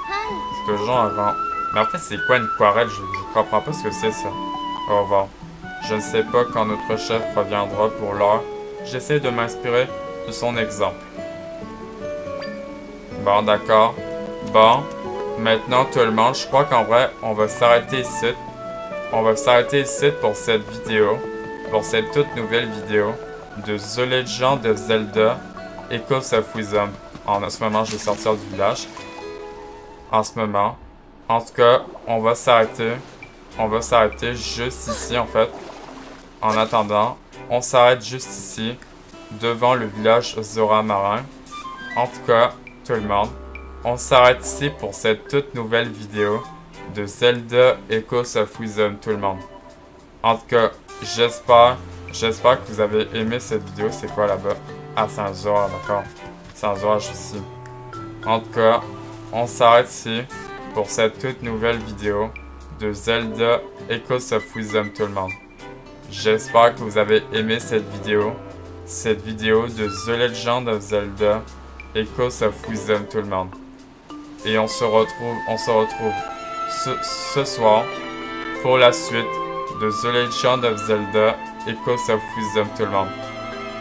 C'est toujours un grand... Mais en fait, c'est quoi une querelle? Je comprends pas ce que c'est, ça. Au revoir. Je ne sais pas quand notre chef reviendra pour l'heure. J'essaie de m'inspirer de son exemple. Bon, d'accord. Bon, maintenant tout le monde, je crois qu'en vrai, on va s'arrêter ici. On va s'arrêter ici pour cette vidéo. Pour cette toute nouvelle vidéo de The Legend of Zelda Echoes of Wisdom. En ce moment, je vais sortir du village. En ce moment. En tout cas, on va s'arrêter. On va s'arrêter juste ici, en fait. En attendant, on s'arrête juste ici, devant le village Zora Marin. En tout cas, tout le monde, on s'arrête ici pour cette toute nouvelle vidéo de Zelda Echoes of Wisdom, tout le monde. En tout cas, j'espère que vous avez aimé cette vidéo. C'est quoi là-bas? Ah, c'est un Zora, d'accord. C'est un Zora juste ici. En tout cas, on s'arrête ici pour cette toute nouvelle vidéo de Zelda Echoes of Wisdom, tout le monde. J'espère que vous avez aimé cette vidéo de The Legend of Zelda Echoes of Wisdom, tout le monde. Et on se retrouve ce soir pour la suite de The Legend of Zelda Echoes of Wisdom, tout le monde.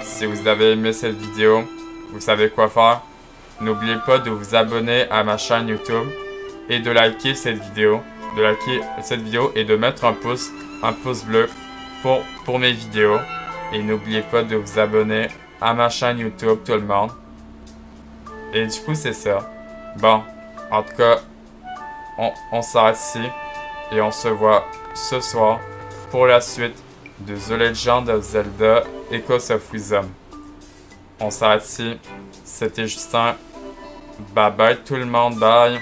Si vous avez aimé cette vidéo, vous savez quoi faire. N'oubliez pas de vous abonner à ma chaîne YouTube et de liker cette vidéo. Et de mettre un pouce un pouce bleu pour mes vidéos. Et n'oubliez pas de vous abonner à ma chaîne YouTube, tout le monde. Et du coup, c'est ça. Bon, en tout cas, on s'arrête ici. Et on se voit ce soir pour la suite de The Legend of Zelda Echoes of Wisdom. On s'arrête ici. C'était Justin. Bye bye tout le monde. Bye.